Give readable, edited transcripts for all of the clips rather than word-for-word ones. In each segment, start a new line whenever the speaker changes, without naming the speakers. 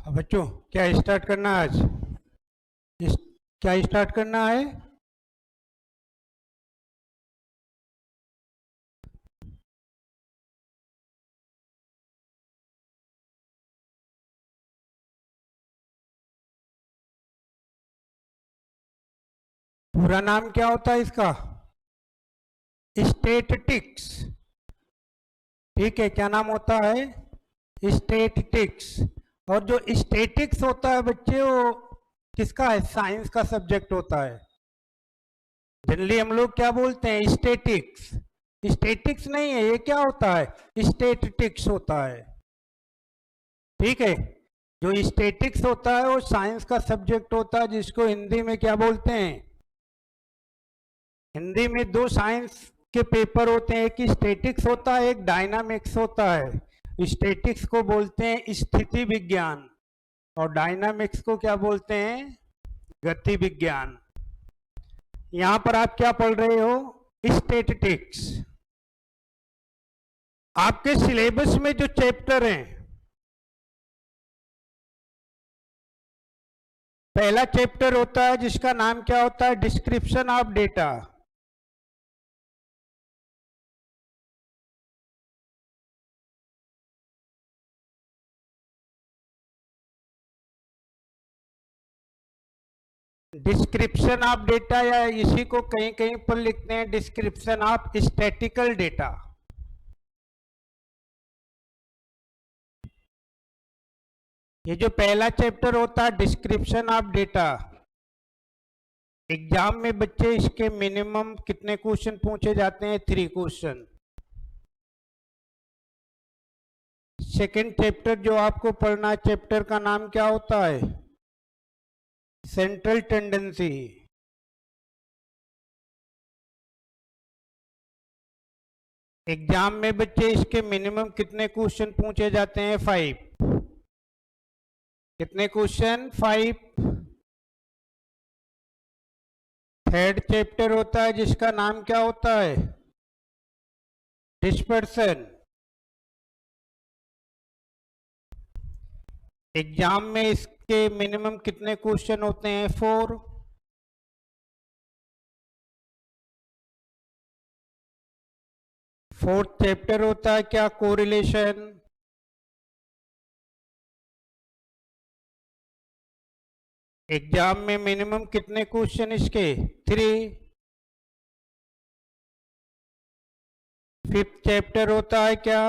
बच्चों क्या स्टार्ट करना है आज? इस, क्या स्टार्ट करना है? पूरा नाम क्या होता है इसका? स्टैटिस्टिक्स। ठीक है, क्या नाम होता है? स्टैटिस्टिक्स। और जो स्टैटिस्टिक्स होता है बच्चे, वो किसका है? साइंस का सब्जेक्ट होता है। जनरली हम लोग क्या बोलते हैं? स्टैटिक्स। स्टैटिक्स नहीं है, ये क्या होता है? स्टैटिस्टिक्स होता है। ठीक है, जो स्टैटिक्स होता है वो साइंस का सब्जेक्ट होता है, जिसको हिंदी में क्या बोलते हैं? हिंदी में दो साइंस के पेपर होते हैं, एक स्टैटिक्स होता है, एक डायनामिक्स होता है। स्टैटिक्स को बोलते हैं स्थिति विज्ञान और डायनामिक्स को क्या बोलते हैं? गति विज्ञान। यहां पर आप क्या पढ़ रहे हो? स्टैटिस्टिक्स। आपके सिलेबस में जो चैप्टर हैं, पहला चैप्टर होता है जिसका नाम क्या होता है? Description of data. Description of data, या इसी को कहीं कहीं पर लिखते हैं डिस्क्रिप्शन ऑफ स्टैटिकल डेटा। ये जो पहला चैप्टर होता है डिस्क्रिप्शन ऑफ डेटा, एग्जाम में बच्चे इसके मिनिमम कितने क्वेश्चन पूछे जाते हैं? 3 क्वेश्चन। सेकंड चैप्टर जो आपको पढ़ना है, चैप्टर का नाम क्या होता है? Central tendency. एग्जाम में बच्चे इसके मिनिमम कितने क्वेश्चन पूछे जाते हैं? 5। कितने क्वेश्चन? 5। थर्ड चैप्टर होता है जिसका नाम क्या होता है? डिस्पर्सन। एग्जाम में इसके मिनिमम कितने क्वेश्चन होते हैं? 4। फोर्थ चैप्टर होता है क्या? कोरिलेशन। एग्जाम में मिनिमम कितने क्वेश्चन इसके? 3। फिफ्थ चैप्टर होता है क्या?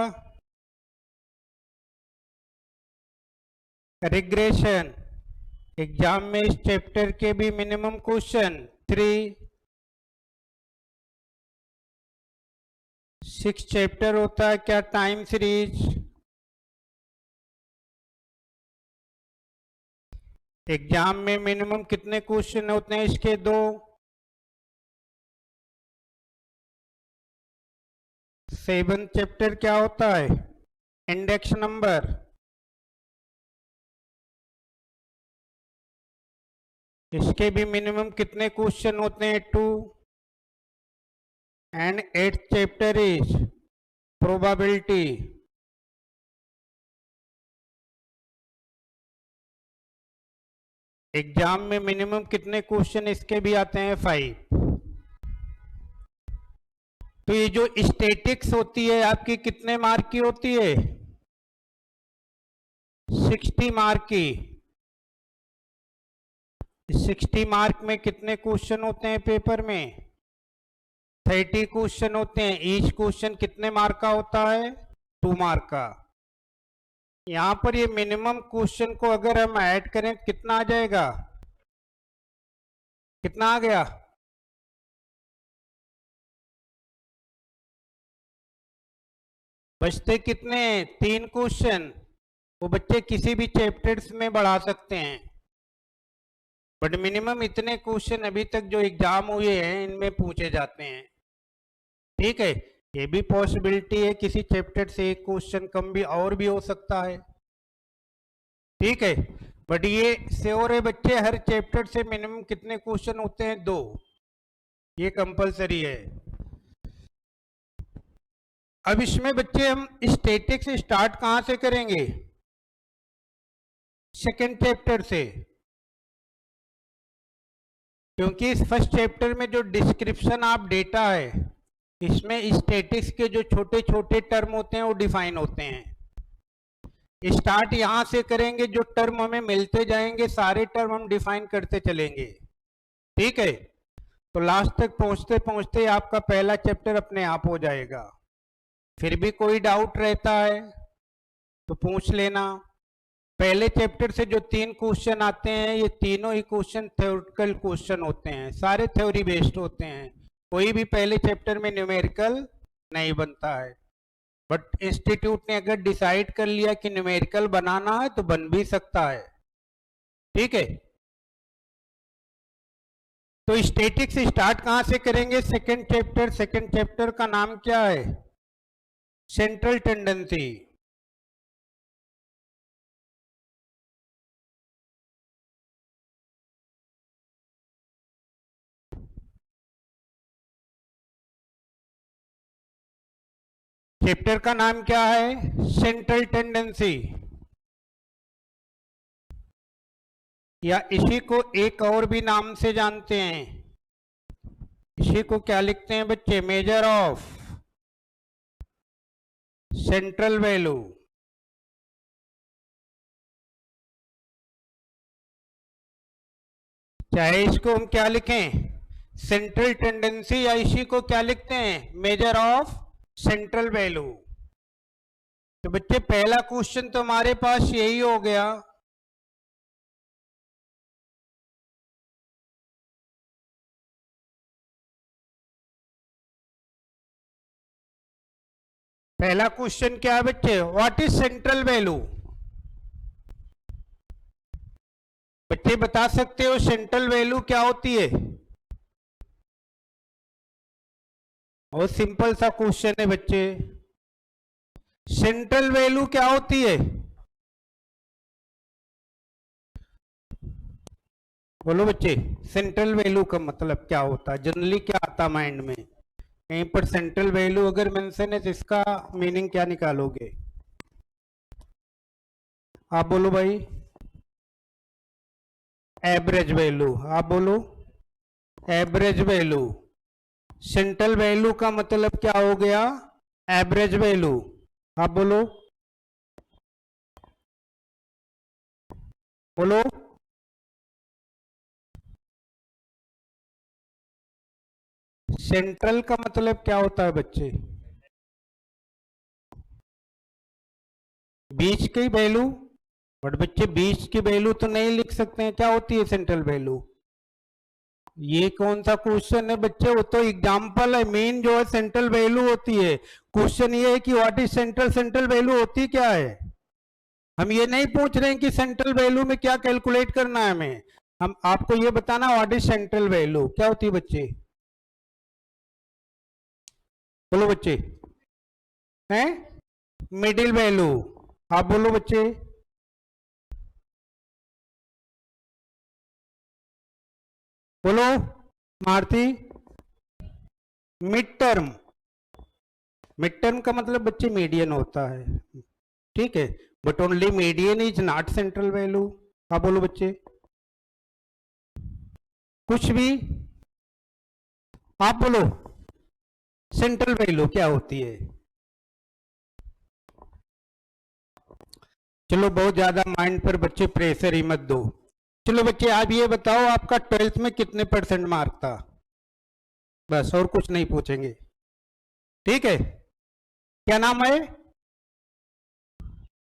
रिग्रेशन। एग्जाम में इस चैप्टर के भी मिनिमम क्वेश्चन 3। सिक्स चैप्टर होता है क्या? Time series. एग्जाम में मिनिमम कितने क्वेश्चन होते हैं इसके? 2। सेवन चैप्टर क्या होता है? Index number. इसके भी मिनिमम कितने क्वेश्चन होते हैं? 2। And eight chapter is probability. Exam में मिनिमम कितने क्वेश्चन इसके भी आते हैं? 5। तो ये जो स्टैटिक्स होती है आपकी कितने मार्क की होती है? 60 मार्क की। 60 मार्क में कितने क्वेश्चन होते हैं पेपर में? 30 क्वेश्चन होते हैं। ईच क्वेश्चन कितने मार्क का होता है? 2 मार्क का। यहां पर ये मिनिमम क्वेश्चन को अगर हम ऐड करें कितना आ जाएगा? कितना आ गया? बचते कितने? 3 क्वेश्चन। वो बच्चे किसी भी चैप्टर्स में बढ़ा सकते हैं, बट मिनिमम इतने क्वेश्चन अभी तक जो एग्जाम हुए हैं इनमें पूछे जाते हैं। ठीक है, ये भी पॉसिबिलिटी है किसी चैप्टर से एक क्वेश्चन कम भी और भी हो सकता है। ठीक है, बट ये श्योर है बच्चे, हर चैप्टर से मिनिमम कितने क्वेश्चन होते हैं? 2। ये कंपलसरी है। अब इसमें बच्चे हम स्टैटिक्स स्टार्ट कहां से करेंगे? सेकेंड चैप्टर से, क्योंकि इस फर्स्ट चैप्टर में जो डिस्क्रिप्शन ऑफ डेटा है, इसमें स्टैटिस्टिक्स के जो छोटे छोटे टर्म होते हैं वो डिफाइन होते हैं। स्टार्ट यहां से करेंगे, जो टर्म हमें मिलते जाएंगे सारे टर्म हम डिफाइन करते चलेंगे, ठीक है। तो लास्ट तक पहुंचते पहुंचते आपका पहला चैप्टर अपने आप हो जाएगा। फिर भी कोई डाउट रहता है तो पूछ लेना। पहले चैप्टर से जो 3 क्वेश्चन आते हैं, ये तीनों ही क्वेश्चन थ्योरेटिकल क्वेश्चन होते हैं, सारे थ्योरी बेस्ड होते हैं। कोई भी पहले चैप्टर में न्यूमेरिकल नहीं बनता है, बट इंस्टीट्यूट ने अगर डिसाइड कर लिया कि न्यूमेरिकल बनाना है तो बन भी सकता है, ठीक है। तो स्टैटिक्स स्टार्ट कहां से करेंगे? Second chapter. सेकंड चैप्टर का नाम क्या है? Central tendency. चैप्टर का नाम क्या है? Central tendency. या इसी को एक और भी नाम से जानते हैं, इसी को क्या लिखते हैं बच्चे? Measure of central value. चाहे इसको हम क्या लिखें? सेंट्रल टेंडेंसी, या इसी को क्या लिखते हैं? Measure of central value. तो बच्चे पहला क्वेश्चन तो हमारे पास यही हो गया। पहला क्वेश्चन क्या है बच्चे? What is central value? बच्चे बता सकते हो सेंट्रल वैल्यू क्या होती है? बहुत सिंपल सा क्वेश्चन है बच्चे। सेंट्रल वैल्यू क्या होती है? बोलो बच्चे, सेंट्रल वैल्यू का मतलब क्या होता है? जनरली क्या आता माइंड में? कहीं पर सेंट्रल वैल्यू अगर मेंशन है तो इसका मीनिंग क्या निकालोगे? आप बोलो भाई। Average value. आप बोलो एवरेज वैल्यू। सेंट्रल वैल्यू का मतलब क्या हो गया? Average value. आप बोलो, बोलो। सेंट्रल का मतलब क्या होता है बच्चे? बीच की वैल्यू। बट बच्चे बीच की वैल्यू तो नहीं लिख सकते हैं, क्या होती है सेंट्रल वैल्यू? ये कौन सा क्वेश्चन है बच्चे? वो तो एग्जांपल है, मेन जो है सेंट्रल वैल्यू होती है। क्वेश्चन ये है कि what is central, central value होती क्या है? हम ये नहीं पूछ रहे हैं कि सेंट्रल वैल्यू में क्या कैलकुलेट करना है हमें। हम आपको ये बताना व्हाट इज सेंट्रल वैल्यू क्या होती है बच्चे? बोलो बच्चे। हैं? Middle value. आप बोलो बच्चे। बोलो मारती। Mid term. मिड टर्म का मतलब बच्चे मीडियन होता है, ठीक है। But only median is not central value. आप बोलो बच्चे। कुछ भी आप बोलो, सेंट्रल वैल्यू क्या होती है? चलो बहुत ज्यादा माइंड पर बच्चे प्रेशर ही मत दो। चलो बच्चे आप ये बताओ आपका 12th में कितने % मार्क था? बस, और कुछ नहीं पूछेंगे, ठीक है। क्या नाम है?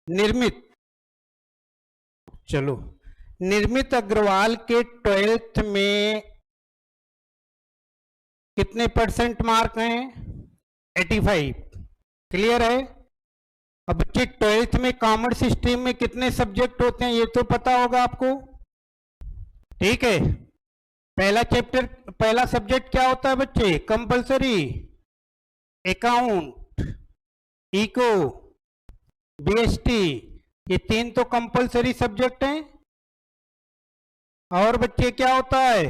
निर्मित। चलो, निर्मित अग्रवाल के 12th में कितने % मार्क हैं? 85। क्लियर है? अब बच्चे 12th में कॉमर्स स्ट्रीम में कितने सब्जेक्ट होते हैं ये तो पता होगा आपको, ठीक है। पहला चैप्टर, पहला सब्जेक्ट क्या होता है बच्चे? कंपलसरी। अकाउंट, इको, बीएसटी, ये 3 तो कंपलसरी सब्जेक्ट हैं। और बच्चे क्या होता है?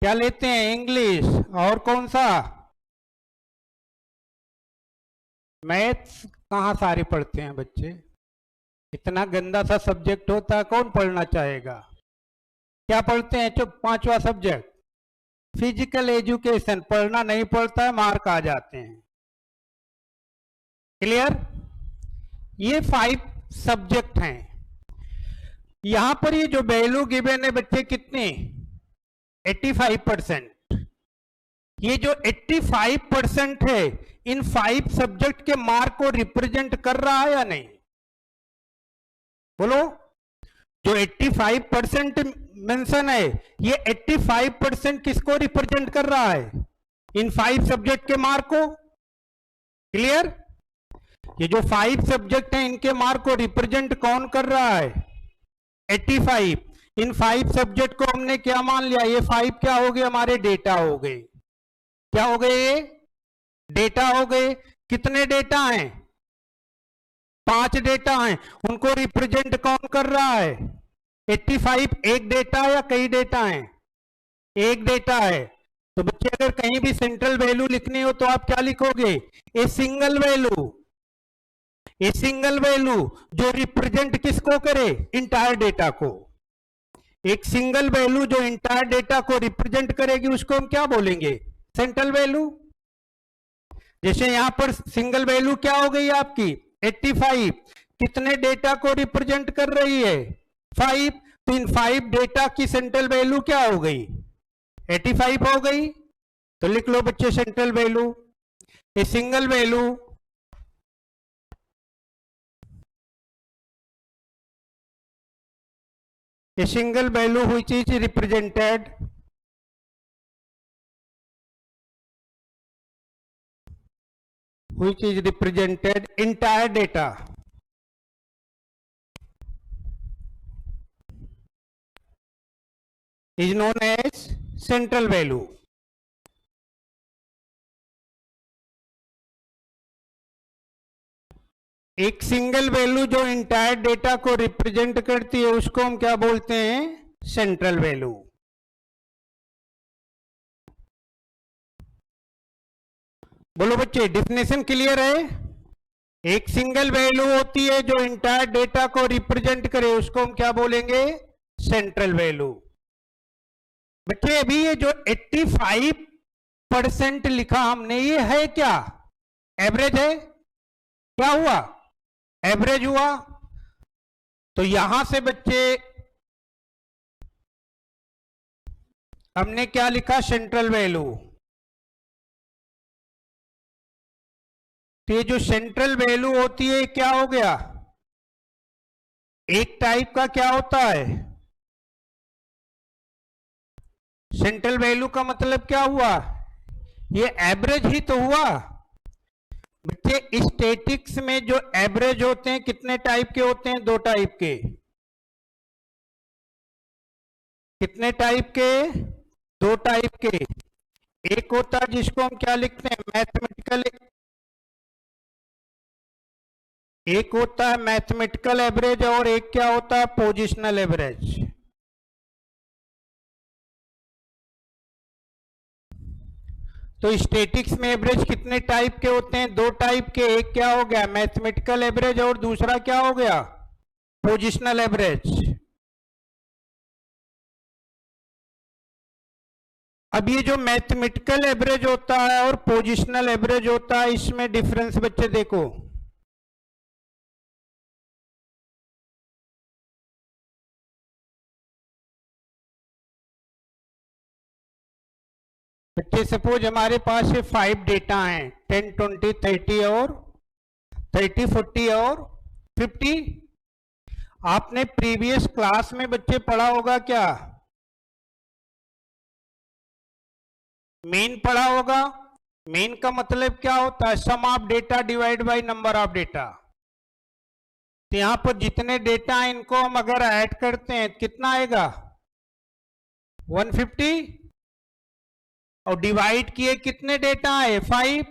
क्या लेते हैं? इंग्लिश। और कौन सा? मैथ्स। कहाँ सारे पढ़ते हैं बच्चे? इतना गंदा सा सब्जेक्ट होता है, कौन पढ़ना चाहेगा। क्या पढ़ते हैं, चुप, 5वां सब्जेक्ट फिजिकल एजुकेशन, पढ़ना नहीं पड़ता है, मार्क आ जाते हैं। क्लियर। ये 5 सब्जेक्ट हैं। यहां पर ये जो वैल्यू गिवन है बच्चे कितने, 85%। ये जो 85% है इन 5 सब्जेक्ट के मार्क को रिप्रेजेंट कर रहा है या नहीं, बोलो। जो 85% मेंशन है, ये 85% किसको रिप्रेजेंट कर रहा है, इन 5 सब्जेक्ट के मार्क को। क्लियर। ये जो 5 सब्जेक्ट हैं इनके मार्क को रिप्रेजेंट कौन कर रहा है, 85। इन 5 सब्जेक्ट को हमने क्या मान लिया, ये 5 क्या हो गए, हमारे डेटा हो गए। क्या हो गए, ये डेटा हो गए। कितने डेटा हैं, 5 डेटा हैं। उनको रिप्रेजेंट कौन कर रहा है, 85। एक डेटा या कई डेटा हैं, एक डेटा है। तो बच्चे अगर कहीं भी सेंट्रल वैल्यू लिखनी हो तो आप क्या लिखोगे, a single value. A single value जो रिप्रेजेंट किसको करे, इंटायर डेटा को। एक सिंगल वैल्यू जो इंटायर डेटा को रिप्रेजेंट करेगी उसको हम क्या बोलेंगे, सेंट्रल वैल्यू। जैसे यहां पर सिंगल वैल्यू क्या हो गई आपकी, 85। कितने डेटा को रिप्रेजेंट कर रही है, 5। तो इन 5 डेटा की सेंट्रल वैल्यू क्या हो गई, 85 हो गई। तो लिख लो बच्चे central value. A single value a single value which is represented entire data is known as central value। एक सिंगल वैल्यू जो इंटायर डेटा को रिप्रेजेंट करती है उसको हम क्या बोलते हैं, सेंट्रल वैल्यू। बोलो बच्चे, डिफिनेशन क्लियर है। एक सिंगल वैल्यू होती है जो इंटायर डेटा को रिप्रेजेंट करे उसको हम क्या बोलेंगे, सेंट्रल वैल्यू। बच्चे अभी ये जो 85% लिखा हमने, ये है क्या, एवरेज है, क्या हुआ, एवरेज हुआ। तो यहां से बच्चे हमने क्या लिखा, सेंट्रल वैल्यू। तो ये जो सेंट्रल वैल्यू होती है क्या हो गया, एक टाइप का क्या होता है, सेंट्रल वैल्यू का मतलब क्या हुआ, ये एवरेज ही तो हुआ। बच्चे स्टैटिक्स में जो एवरेज होते हैं कितने टाइप के होते हैं, 2 टाइप के। कितने टाइप के, 2 टाइप के। एक होता है जिसको हम क्या लिखते हैं, मैथमेटिकल, एक होता है मैथमेटिकल एवरेज और एक क्या होता है, पोजिशनल एवरेज। तो स्टैटिक्स में एवरेज कितने टाइप के होते हैं, 2 टाइप के। एक क्या हो गया, मैथमेटिकल एवरेज, और दूसरा क्या हो गया, पोजिशनल एवरेज। अब ये जो मैथमेटिकल एवरेज होता है और पोजिशनल एवरेज होता है, इसमें डिफरेंस बच्चे देखो। बच्चे सपोज हमारे पास ये 5 डेटा हैं, 10, 20, 30 और 30, 40 और 50। आपने प्रीवियस क्लास में बच्चे पढ़ा होगा क्या, मीन पढ़ा होगा। मीन का मतलब क्या होता है, sum of data divide by number of data. तो यहां पर जितने डेटा हैं इनको हम अगर ऐड करते हैं कितना आएगा, 150। और डिवाइड किए कितने डेटा आए, 5।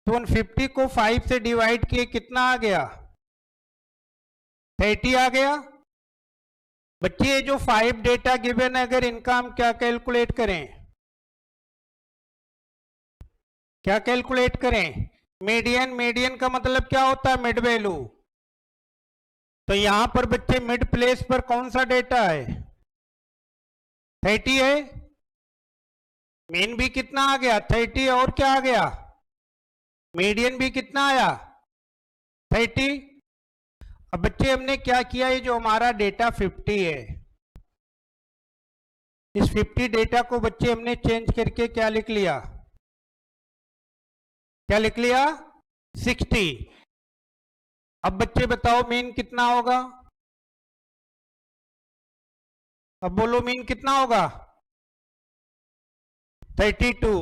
तो 150 को 5 से डिवाइड किए कितना आ गया, 30 आ गया। बच्चे ये जो 5 डेटा गिवन है, अगर इनका हम क्या कैलकुलेट करें, क्या कैलकुलेट करें, मीडियन। मीडियन का मतलब क्या होता है, मिड वैल्यू। तो यहां पर बच्चे मिड प्लेस पर कौन सा डेटा है? 30 है। मीन भी कितना आ गया? 30। और क्या आ गया? मीडियन भी कितना आया? 30। अब बच्चे हमने क्या किया, ये जो हमारा डेटा 50 है, इस 50 डेटा को बच्चे हमने चेंज करके क्या लिख लिया? क्या लिख लिया? 60। अब बच्चे बताओ मीन कितना होगा? अब बोलो मीन कितना होगा? 32।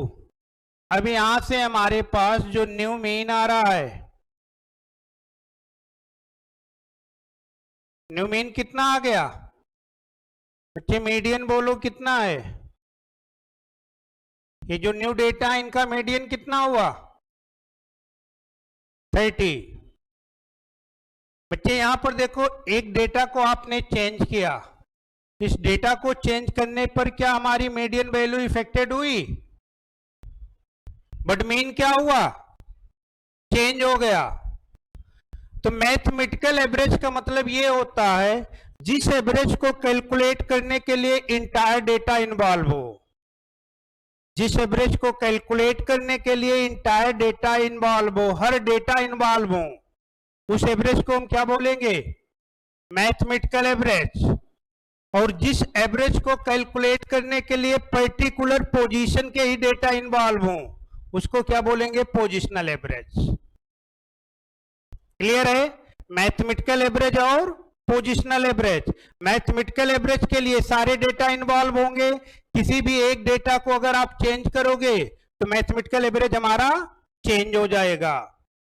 अब यहां से हमारे पास जो न्यू मीन आ रहा है, न्यू मीन कितना आ गया? बच्चे मीडियन बोलो कितना है? ये जो न्यू डेटा है इनका मीडियन कितना हुआ? 30। बच्चे यहां पर देखो, एक डेटा को आपने चेंज किया, इस डेटा को चेंज करने पर क्या हमारी मीडियन वैल्यू इफेक्टेड हुई? बट मीन क्या हुआ? चेंज हो गया। तो मैथमेटिकल एवरेज का मतलब ये होता है जिस एवरेज को कैलकुलेट करने के लिए इंटायर डेटा इन्वॉल्व हो, जिस एवरेज को कैलकुलेट करने के लिए इंटायर डेटा इन्वॉल्व हो, हर डेटा इन्वॉल्व हो, उस एवरेज को हम क्या बोलेंगे? Mathematical average. और जिस एवरेज को कैलकुलेट करने के लिए पर्टिकुलर पोजीशन के ही डेटा इन्वॉल्व हो, उसको क्या बोलेंगे? Positional average. क्लियर है? मैथमेटिकल एवरेज और पोजिशनल एवरेज। मैथमेटिकल एवरेज के लिए सारे डेटा इन्वॉल्व होंगे, किसी भी एक डेटा को अगर आप चेंज करोगे तो मैथमेटिकल एवरेज हमारा चेंज हो जाएगा।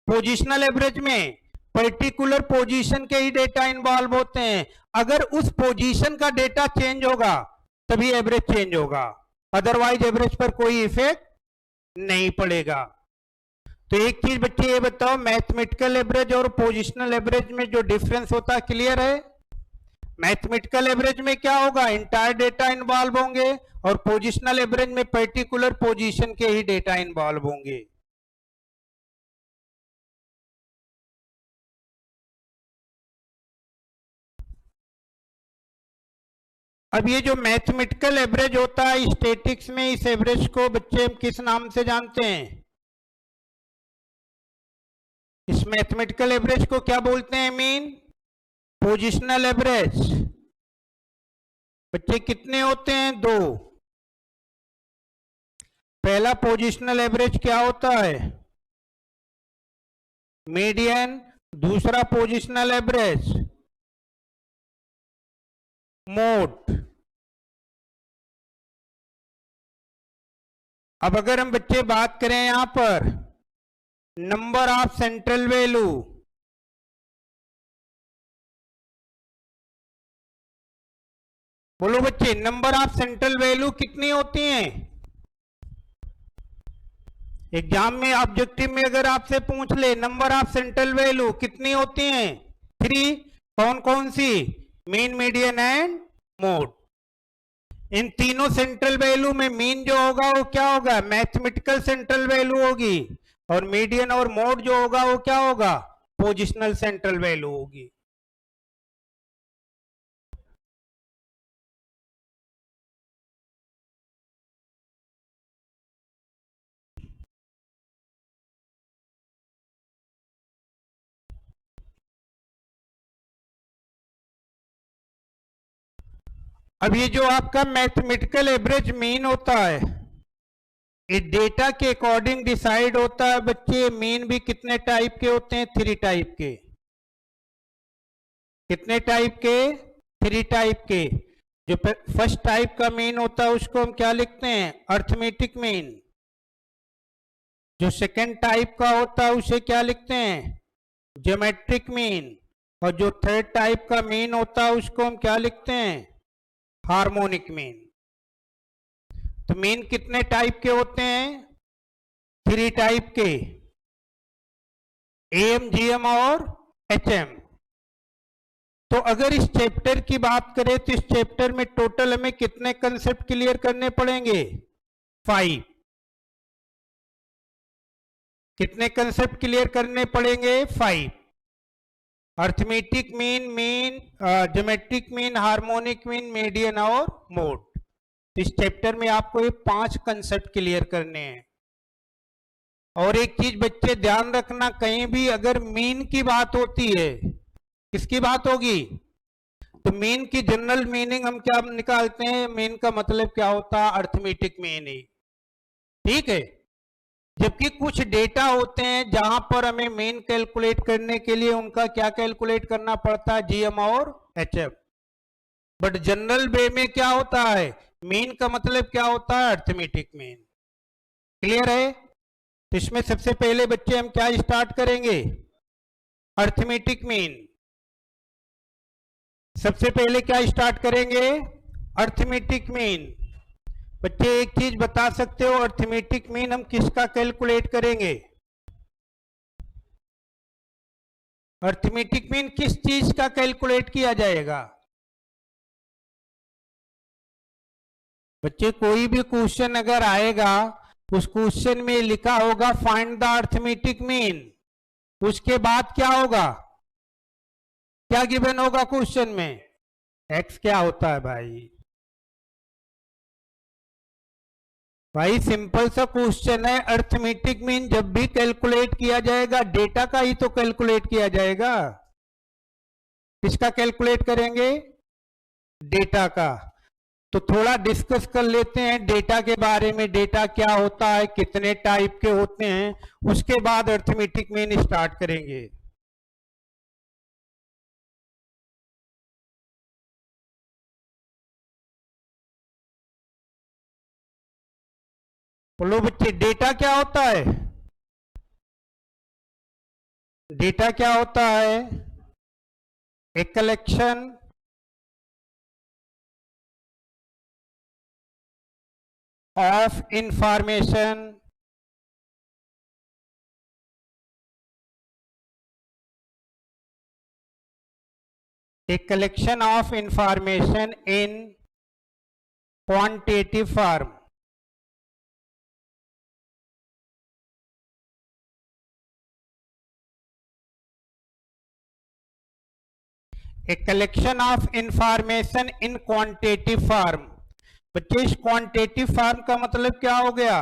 पोजिशनल एवरेज में पर्टिकुलर पोजीशन के ही डेटा इन्वॉल्व होते हैं, अगर उस पोजीशन का डेटा चेंज होगा तभी एवरेज चेंज होगा, अदरवाइज एवरेज पर कोई इफेक्ट नहीं पड़ेगा। तो एक चीज बच्चे ये बताओ, मैथमेटिकल एवरेज और पोजिशनल एवरेज में जो डिफरेंस होता है क्लियर है? मैथमेटिकल एवरेज में क्या होगा? इंटायर डेटा इन्वॉल्व होंगे, और पोजिशनल एवरेज में पर्टिकुलर पोजीशन के ही डेटा इन्वॉल्व होंगे। अब ये जो मैथमेटिकल एवरेज होता है स्टैटिस्टिक्स में, इस एवरेज को बच्चे हम किस नाम से जानते हैं? इस मैथमेटिकल एवरेज को क्या बोलते हैं? मीन। Positional average. बच्चे कितने होते हैं? 2। पहला पोजिशनल एवरेज क्या होता है? मीडियन। दूसरा पोजिशनल एवरेज मोड। अब अगर हम बच्चे बात करें यहां पर नंबर ऑफ सेंट्रल वैल्यू, बोलो बच्चे नंबर ऑफ सेंट्रल वैल्यू कितनी होती हैं? एग्जाम में ऑब्जेक्टिव में अगर आपसे पूछ ले नंबर ऑफ सेंट्रल वैल्यू कितनी होती हैं? 3। कौन कौन सी? Mean, median and mode. इन तीनों सेंट्रल वैल्यू में मीन जो होगा वो क्या होगा? मैथमेटिकल सेंट्रल वैल्यू होगी, और मीडियन और मोड जो होगा वो क्या होगा? पोजिशनल सेंट्रल वैल्यू होगी। अब ये जो आपका मैथमेटिकल एवरेज मीन होता है, ये डेटा के अकॉर्डिंग डिसाइड होता है। बच्चे मीन भी कितने टाइप के होते हैं? 3 टाइप के। कितने टाइप के? 3 टाइप के। जो फर्स्ट टाइप का मीन होता है उसको हम क्या लिखते हैं? Arithmetic mean. जो सेकेंड टाइप का होता है उसे क्या लिखते हैं? Geometric mean. और जो थर्ड टाइप का मीन होता है उसको हम क्या लिखते हैं? Harmonic mean. तो मीन कितने टाइप के होते हैं? 3 टाइप के, एम, जीएम और एचएम। तो अगर इस चैप्टर की बात करें तो इस चैप्टर में टोटल हमें कितने कंसेप्ट क्लियर करने पड़ेंगे? 5। कितने कंसेप्ट क्लियर करने पड़ेंगे? 5। Arithmetic mean, geometric mean, harmonic mean, median और मोड। इस चैप्टर में आपको ये 5 कंसेप्ट क्लियर करने हैं। और एक चीज बच्चे ध्यान रखना, कहीं भी अगर मीन की बात होती है, किसकी बात होगी, तो मीन की जनरल मीनिंग हम क्या निकालते हैं, मीन का मतलब क्या होता है, अर्थमेटिक मीन ही, ठीक है। जबकि कुछ डेटा होते हैं जहां पर हमें मीन कैलकुलेट करने के लिए उनका क्या कैलकुलेट करना पड़ता है, जीएम और एचएफ। बट जनरल वे में क्या होता है, मीन का मतलब क्या होता है, अर्थमेटिक मीन। क्लियर है। तो इसमें सबसे पहले बच्चे हम क्या स्टार्ट करेंगे, अर्थमेटिक मीन। सबसे पहले क्या स्टार्ट करेंगे, अर्थमेटिक मीन। बच्चे एक चीज बता सकते हो, अर्थमेटिक मीन हम किसका कैलकुलेट करेंगे, अर्थमेटिक मीन किस चीज का कैलकुलेट किया जाएगा। बच्चे कोई भी क्वेश्चन अगर आएगा, उस क्वेश्चन में लिखा होगा फाइंड द अर्थमेटिक मीन, उसके बाद क्या होगा, क्या गिवन होगा क्वेश्चन में, एक्स क्या होता है भाई सिंपल सा क्वेश्चन है। अर्थमेटिक मीन जब भी कैलकुलेट किया जाएगा, डेटा का ही तो कैलकुलेट किया जाएगा। किसका कैलकुलेट करेंगे, डेटा का। तो थोड़ा डिस्कस कर लेते हैं डेटा के बारे में, डेटा क्या होता है, कितने टाइप के होते हैं, उसके बाद अर्थमेटिक मीन स्टार्ट करेंगे। बोलो बच्चे, डेटा क्या होता है, डेटा क्या होता है, a collection of information a collection of information in quantitative form। A collection of information in quantitative form। बच्चे इस क्वांटिटेटिव फॉर्म का मतलब क्या हो गया,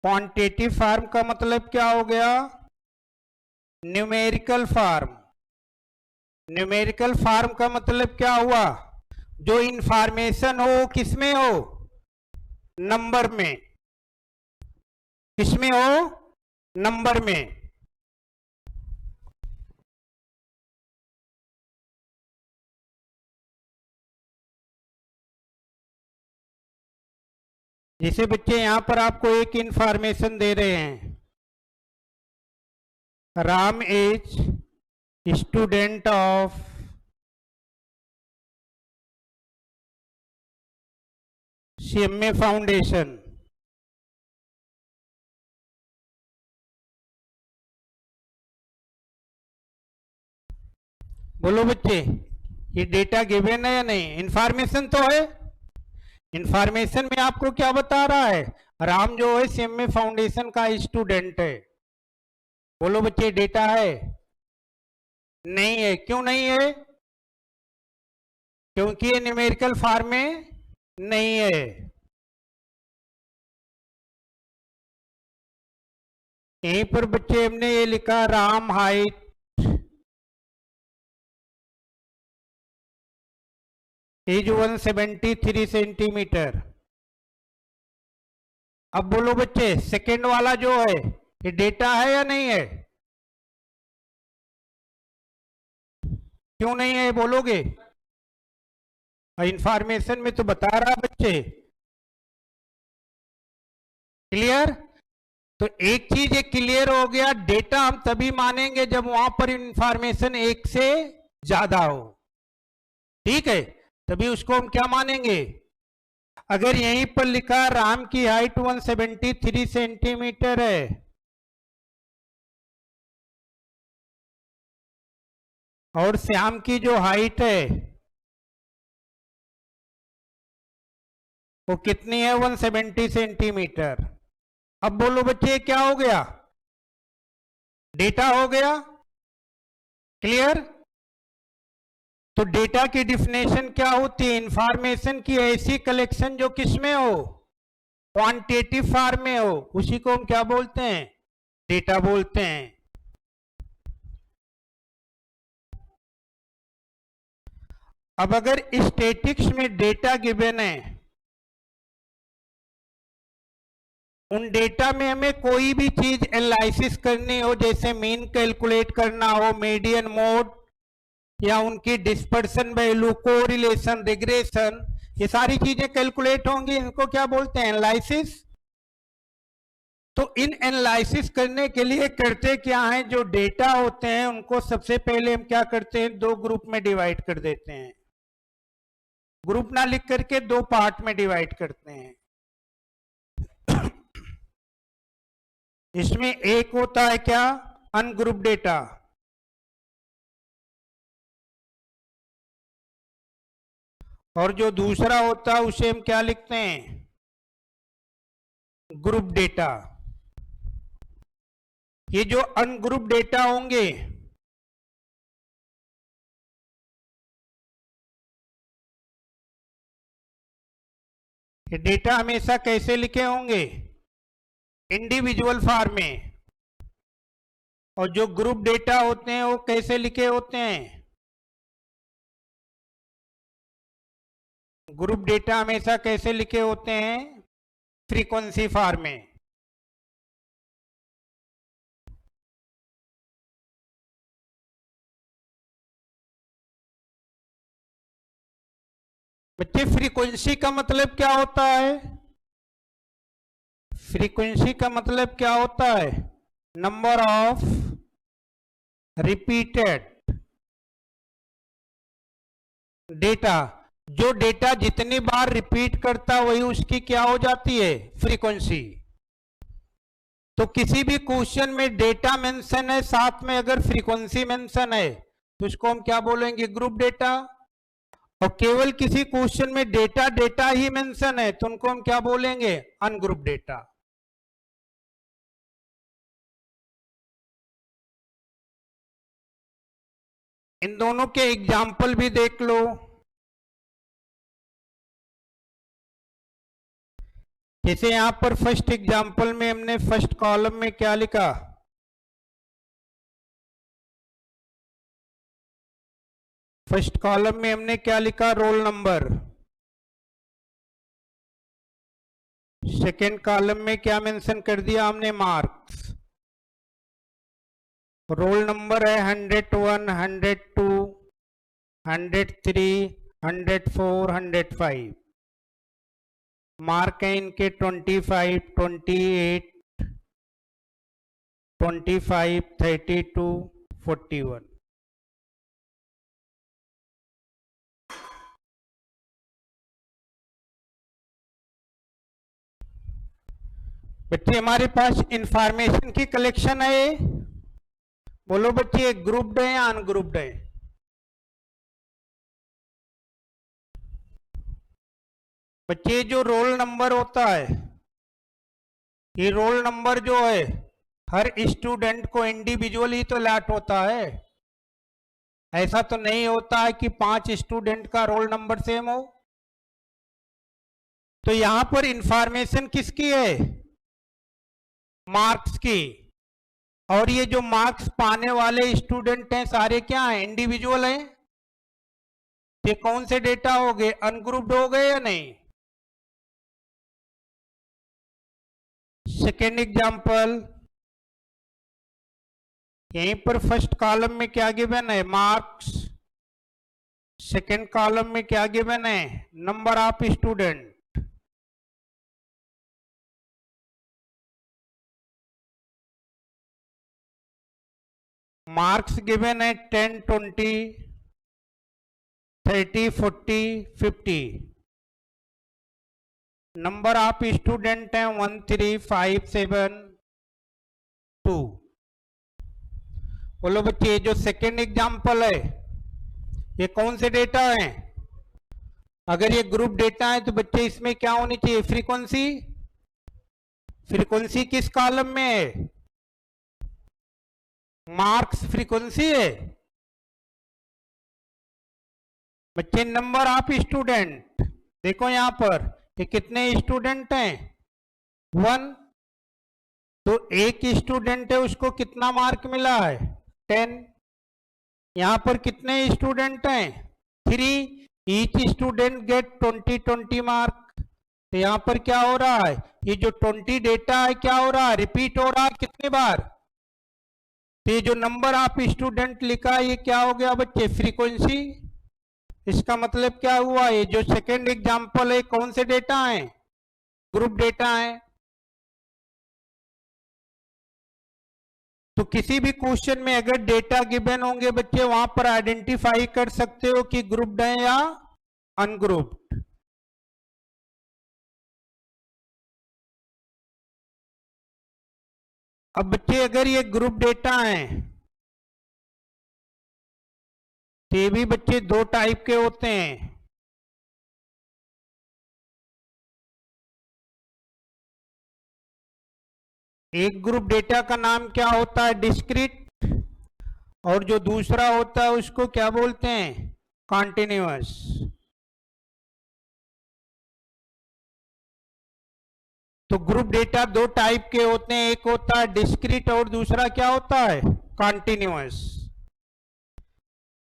क्वांटिटेटिव फॉर्म का मतलब क्या हो गया, न्यूमेरिकल फॉर्म। न्यूमेरिकल फॉर्म का मतलब क्या हुआ, जो इंफॉर्मेशन हो किसमें हो, नंबर में। किसमें हो, नंबर में। जैसे बच्चे यहां पर आपको एक इंफॉर्मेशन दे रहे हैं, Ram is student of CMA foundation. बोलो बच्चे, ये डेटा गिवन है या नहीं, इंफॉर्मेशन तो है। इंफॉर्मेशन में आपको क्या बता रहा है, राम जो है सीएमए फाउंडेशन का स्टूडेंट है। बोलो बच्चे, डेटा है, नहीं है। क्यों नहीं है, क्योंकि ये न्यूमेरिकल फॉर्म में नहीं है। यहीं पर बच्चे हमने ये लिखा, राम हाइट इज 173 सेंटीमीटर। अब बोलो बच्चे, सेकंड वाला जो है ये डेटा है या नहीं है, क्यों नहीं है बोलोगे, इंफॉर्मेशन में तो बता रहा बच्चे। क्लियर। तो एक चीज ये क्लियर हो गया, डेटा हम तभी मानेंगे जब वहां पर इंफॉर्मेशन एक से ज्यादा हो, ठीक है, तभी उसको हम क्या मानेंगे। अगर यहीं पर लिखा राम की हाइट 173 सेंटीमीटर है, और श्याम की जो हाइट है वो कितनी है, 170 सेंटीमीटर। अब बोलो बच्चे क्या हो गया, डेटा हो गया क्लियर। तो डेटा की डिफिनेशन क्या होती है? इंफॉर्मेशन की ऐसी कलेक्शन जो किसमें हो, क्वांटिटेटिव फॉर्म में हो, उसी को हम क्या बोलते हैं? डेटा बोलते हैं। अब अगर स्टैटिक्स में डेटा गिवन है, उन डेटा में हमें कोई भी चीज एनालिसिस करनी हो, जैसे मीन कैलकुलेट करना हो, मीडियन मोड, या उनकी डिस्पर्सन वैल्यू, कोरिलेशन, रिग्रेशन, ये सारी चीजें कैलकुलेट होंगी, इनको क्या बोलते हैं? एनालिसिस। तो इन एनालिसिस करने के लिए करते क्या है, जो डेटा होते हैं उनको सबसे पहले हम क्या करते हैं? दो ग्रुप में डिवाइड कर देते हैं। ग्रुप ना लिख करके दो पार्ट में डिवाइड करते हैं। इसमें एक होता है क्या? अनग्रुप डेटा, और जो दूसरा होता है उसे हम क्या लिखते हैं? Group data. ये जो अनग्रुप डेटा होंगे, ये डेटा हमेशा कैसे लिखे होंगे? इंडिविजुअल फॉर्म में। और जो ग्रुप डेटा होते हैं वो कैसे लिखे होते हैं? ग्रुप डेटा हमेशा कैसे लिखे होते हैं? फ्रीक्वेंसी फॉर्म में। बच्चे फ्रीक्वेंसी का मतलब क्या होता है? फ्रीक्वेंसी का मतलब क्या होता है? Number of repeated data. जो डेटा जितनी बार रिपीट करता है वही उसकी क्या हो जाती है? फ्रीक्वेंसी। तो किसी भी क्वेश्चन में डेटा मेंशन है, साथ में अगर फ्रीक्वेंसी मेंशन है, तो इसको हम क्या बोलेंगे? Group data. और केवल किसी क्वेश्चन में डेटा डेटा ही मेंशन है तो उनको हम क्या बोलेंगे? Ungroup data. इन दोनों के एग्जाम्पल भी देख लो। जैसे यहां पर फर्स्ट एग्जाम्पल में हमने फर्स्ट कॉलम में क्या लिखा? फर्स्ट कॉलम में हमने क्या लिखा? Roll number. सेकेंड कॉलम में क्या मेंशन कर दिया हमने? मार्क्स। रोल नंबर है 101, 102, 103, 104, 105। मार्क है इनके 25, 28, 25, 32, 41। बच्चे हमारे पास इंफॉर्मेशन की कलेक्शन है। बोलो बच्चे, ग्रुप्ड है या अनग्रुप्ड है? बच्चे जो रोल नंबर होता है, ये रोल नंबर जो है हर स्टूडेंट को इंडिविजुअली तो अलॉट होता है। ऐसा तो नहीं होता है कि 5 स्टूडेंट का रोल नंबर सेम हो। तो यहां पर इंफॉर्मेशन किसकी है? मार्क्स की। और ये जो मार्क्स पाने वाले स्टूडेंट हैं सारे क्या हैं? इंडिविजुअल हैं। ये कौन से डेटा हो गए? अनग्रुप्ड हो गए या नहीं? सेकेंड एग्जांपल, यहीं पर फर्स्ट कॉलम में क्या गिवन है? मार्क्स। सेकेंड कॉलम में क्या गिवन है? Number of student. Marks given है 10, 20, 30, 40, 50। नंबर ऑफ स्टूडेंट है 13572। बोलो बच्चे, जो सेकेंड एग्जांपल है ये कौन से डेटा है? अगर ये ग्रुप डेटा है तो बच्चे इसमें क्या होनी चाहिए? फ्रीक्वेंसी। फ्रीक्वेंसी किस कॉलम में है? मार्क्स फ्रीक्वेंसी है बच्चे। नंबर ऑफ स्टूडेंट, देखो यहां पर ये कितने स्टूडेंट हैं, 1। तो एक स्टूडेंट है उसको कितना मार्क मिला है, 10। यहां पर कितने स्टूडेंट हैं, 3। Each student gate 20 mark. तो यहां पर क्या हो रहा है, ये जो 20 डेटा है क्या हो रहा है, रिपीट हो रहा है कितनी बार। तो ये जो नंबर ऑफ स्टूडेंट लिखा है ये क्या हो गया बच्चे, फ्रीक्वेंसी। इसका मतलब क्या हुआ, ये जो सेकेंड एग्जांपल है कौन से डेटा है, ग्रुप डेटा है। तो किसी भी क्वेश्चन में अगर डेटा गिवन होंगे बच्चे, वहां पर आइडेंटिफाई कर सकते हो कि ग्रुप्ड है या अनग्रुप्ड। अब बच्चे अगर ये ग्रुप डेटा है तो ये भी बच्चे 2 टाइप के होते हैं। एक ग्रुप डेटा का नाम क्या होता है, डिस्क्रीट, और जो दूसरा होता है उसको क्या बोलते हैं, कॉन्टिन्यूअस। तो ग्रुप डेटा 2 टाइप के होते हैं, एक होता है डिस्क्रीट और दूसरा क्या होता है, कॉन्टिन्यूअस।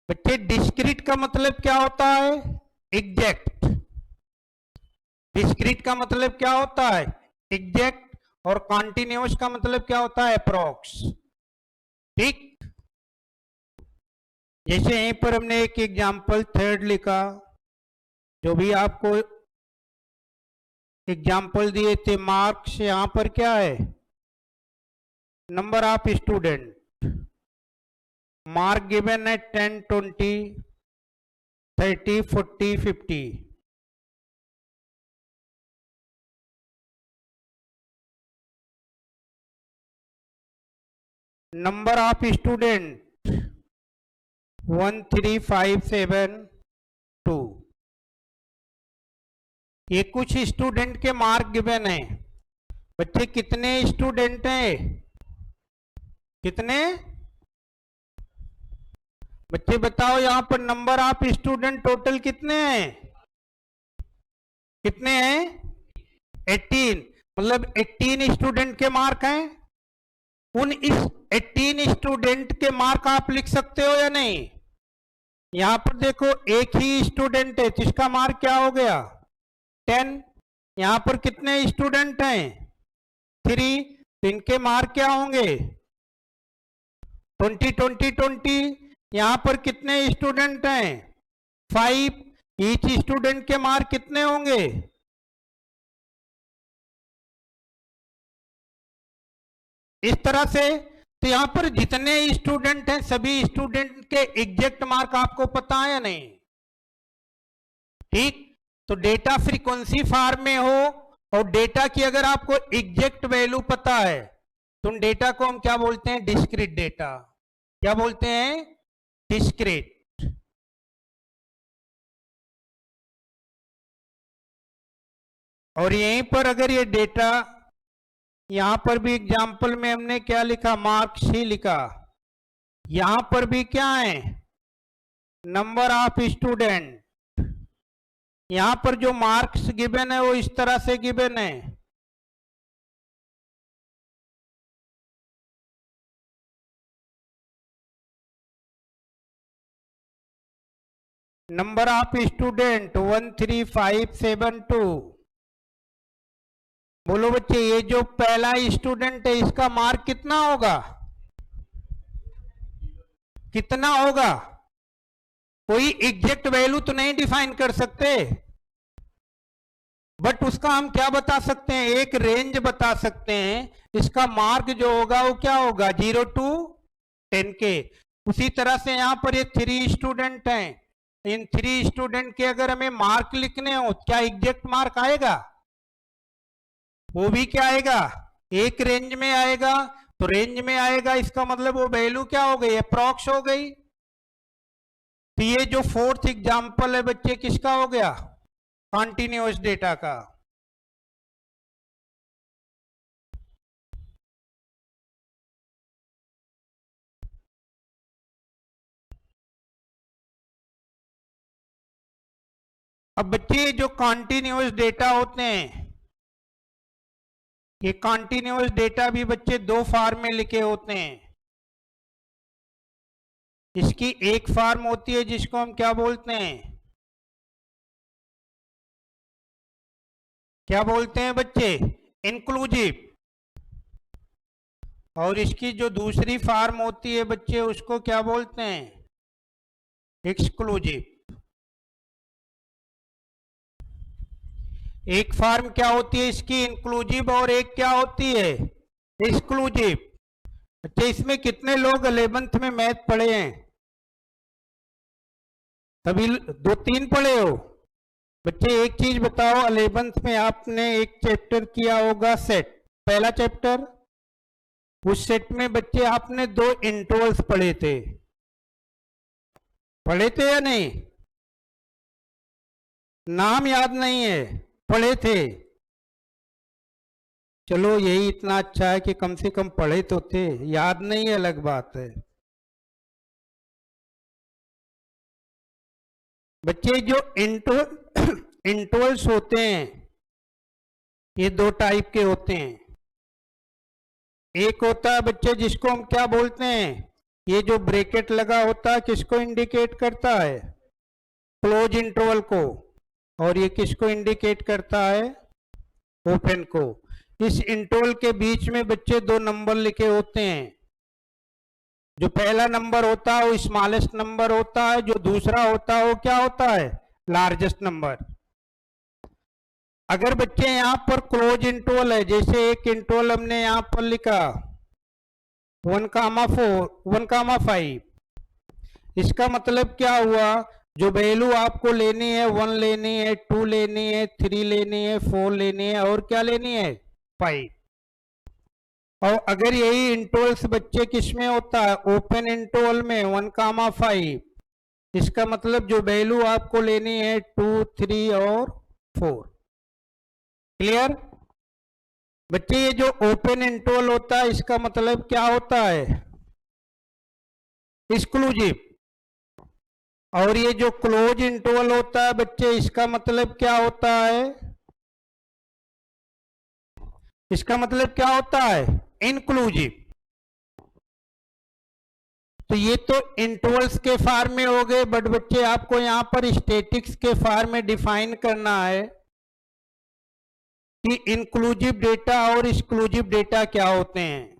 बच्चे डिस्क्रीट का मतलब क्या होता है, एग्जैक्ट। डिस्क्रीट का मतलब क्या होता है, एग्जैक्ट। और कॉन्टिन्यूअस का मतलब क्या होता है, अप्रॉक्स। ठीक, जैसे यहीं पर हमने एक एग्जाम्पल 3 लिखा, जो भी आपको एग्जाम्पल दिए थे, मार्क्स यहां पर क्या है, number of student, mark given है 10, 20, 30, 40, 50। Number of student 13572। ये कुछ स्टूडेंट के मार्क गिवन है बच्चे। कितने स्टूडेंट हैं, कितने बच्चे बताओ, यहां पर नंबर ऑफ स्टूडेंट टोटल कितने हैं, कितने हैं, 18। मतलब 18 स्टूडेंट के मार्क हैं। उन इस 18 स्टूडेंट के मार्क आप लिख सकते हो या नहीं। यहां पर देखो एक ही स्टूडेंट है जिसका मार्क क्या हो गया, 10। यहां पर कितने स्टूडेंट हैं, 3। तो इनके मार्क क्या होंगे, 20, 20, 20। यहां पर कितने स्टूडेंट हैं, 5। ईच स्टूडेंट के मार्क कितने होंगे, इस तरह से। तो यहां पर जितने स्टूडेंट हैं सभी स्टूडेंट के एग्जैक्ट मार्क आपको पता है या नहीं। ठीक, तो डेटा फ्रीक्वेंसी फॉर्म में हो और डेटा की अगर आपको एग्जैक्ट वैल्यू पता है तो उन डेटा को हम क्या बोलते हैं, डिस्क्रीट डेटा। क्या बोलते हैं, डिस्क्रीट। और यहीं पर अगर ये डेटा, यहां पर भी एग्जाम्पल में हमने क्या लिखा, मार्क्स ही लिखा। यहां पर भी क्या है, नंबर ऑफ स्टूडेंट। यहां पर जो मार्क्स गिवन है वो इस तरह से गिवन है, नंबर ऑफ स्टूडेंट 13572। बोलो बच्चे, ये जो पहला स्टूडेंट है इसका मार्क कितना होगा, कितना होगा, कोई एग्जैक्ट वैल्यू तो नहीं डिफाइन कर सकते, बट उसका हम क्या बता सकते हैं, एक रेंज बता सकते हैं। इसका मार्क जो होगा वो क्या होगा, 0 to 10 के। उसी तरह से यहां पर ये 3 स्टूडेंट हैं, इन 3 स्टूडेंट के अगर हमें मार्क लिखने हो, क्या एग्जैक्ट मार्क आएगा, वो भी क्या आएगा, एक रेंज में आएगा। तो रेंज में आएगा इसका मतलब वो वैल्यू क्या हो गई, अप्रॉक्स हो गई। तो ये जो 4th एग्जाम्पल है बच्चे किसका हो गया, कॉन्टिन्यूअस डेटा का। अब बच्चे जो कॉन्टिन्यूअस डेटा होते हैं, ये कॉन्टिन्यूअस डेटा भी बच्चे दो फॉर्म में लिखे होते हैं। इसकी एक फॉर्म होती है जिसको हम क्या बोलते हैं, क्या बोलते हैं बच्चे, इंक्लूसिव। और इसकी जो दूसरी फॉर्म होती है बच्चे उसको क्या बोलते हैं, एक्सक्लूसिव। एक फॉर्म क्या होती है इसकी, इंक्लूसिव, और एक क्या होती है, एक्सक्लूसिव। अच्छा, इसमें कितने लोग 11th में मैथ पढ़े हैं? तभी 2-3 पढ़े हो बच्चे। एक चीज बताओ, 11th में आपने एक चैप्टर किया होगा सेट, पहला चैप्टर। उस सेट में बच्चे आपने 2 इंटरवल्स पढ़े थे या नहीं? नाम याद नहीं है, पढ़े थे। चलो यही इतना अच्छा है कि कम से कम पढ़े तो थे, याद नहीं है अलग बात है। बच्चे जो इंटरवल्स होते हैं ये 2 टाइप के होते हैं। एक होता है बच्चे जिसको हम क्या बोलते हैं, ये जो ब्रैकेट लगा होता है किसको इंडिकेट करता है, क्लोज इंटरवल को। और ये किसको इंडिकेट करता है, ओपन को। इस इंटरवल के बीच में बच्चे 2 नंबर लिखे होते हैं। जो पहला नंबर होता है वो स्मॉलेस्ट नंबर होता है, जो दूसरा होता है वो क्या होता है, लार्जेस्ट नंबर। अगर बच्चे यहां पर क्लोज इंटरवल है, जैसे एक इंटरवल हमने यहां पर लिखा 1,4 1,5, इसका मतलब क्या हुआ, जो वैल्यू आपको लेनी है 1 लेनी है, 2 लेनी है, 3 लेनी है, 4 लेनी है, और क्या लेनी है, 5। और अगर यही इंटरवल्स बच्चे किस में होता है, ओपन इंटरवल में 1,5, इसका मतलब जो वैल्यू आपको लेनी है 2, 3 और 4। क्लियर बच्चे? ये जो ओपन इंटरवल होता है इसका मतलब क्या होता है, एक्सक्लूसिव। और ये जो क्लोज इंटरवल होता है बच्चे इसका मतलब क्या होता है, इसका मतलब क्या होता है, इंक्लूसिव। तो ये तो इंटरवल्स के फॉर्म में हो गए, बट बच्चे आपको यहां पर स्टैटिक्स के फॉर्म में डिफाइन करना है कि इंक्लूसिव डेटा और एक्सक्लूसिव डेटा क्या होते हैं।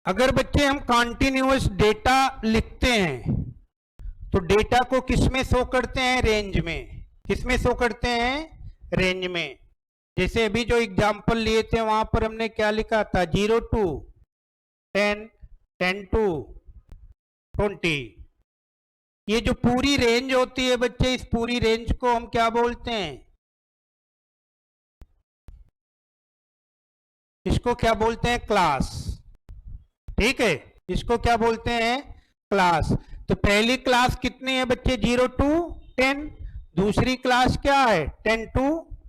अगर बच्चे हम कॉन्टिन्यूअस डेटा लिखते हैं तो डेटा को किसमें शो करते हैं, रेंज में। किसमें शो करते हैं, रेंज में। जैसे अभी जो एग्जांपल लिए थे वहां पर हमने क्या लिखा था, 0 to 10, 10 to 20। ये जो पूरी रेंज होती है बच्चे, इस पूरी रेंज को हम क्या बोलते हैं, इसको क्या बोलते हैं, क्लास। ठीक है, इसको क्या बोलते हैं, क्लास। तो पहली क्लास कितनी है बच्चे, 0 to 10। दूसरी क्लास क्या है, 10 to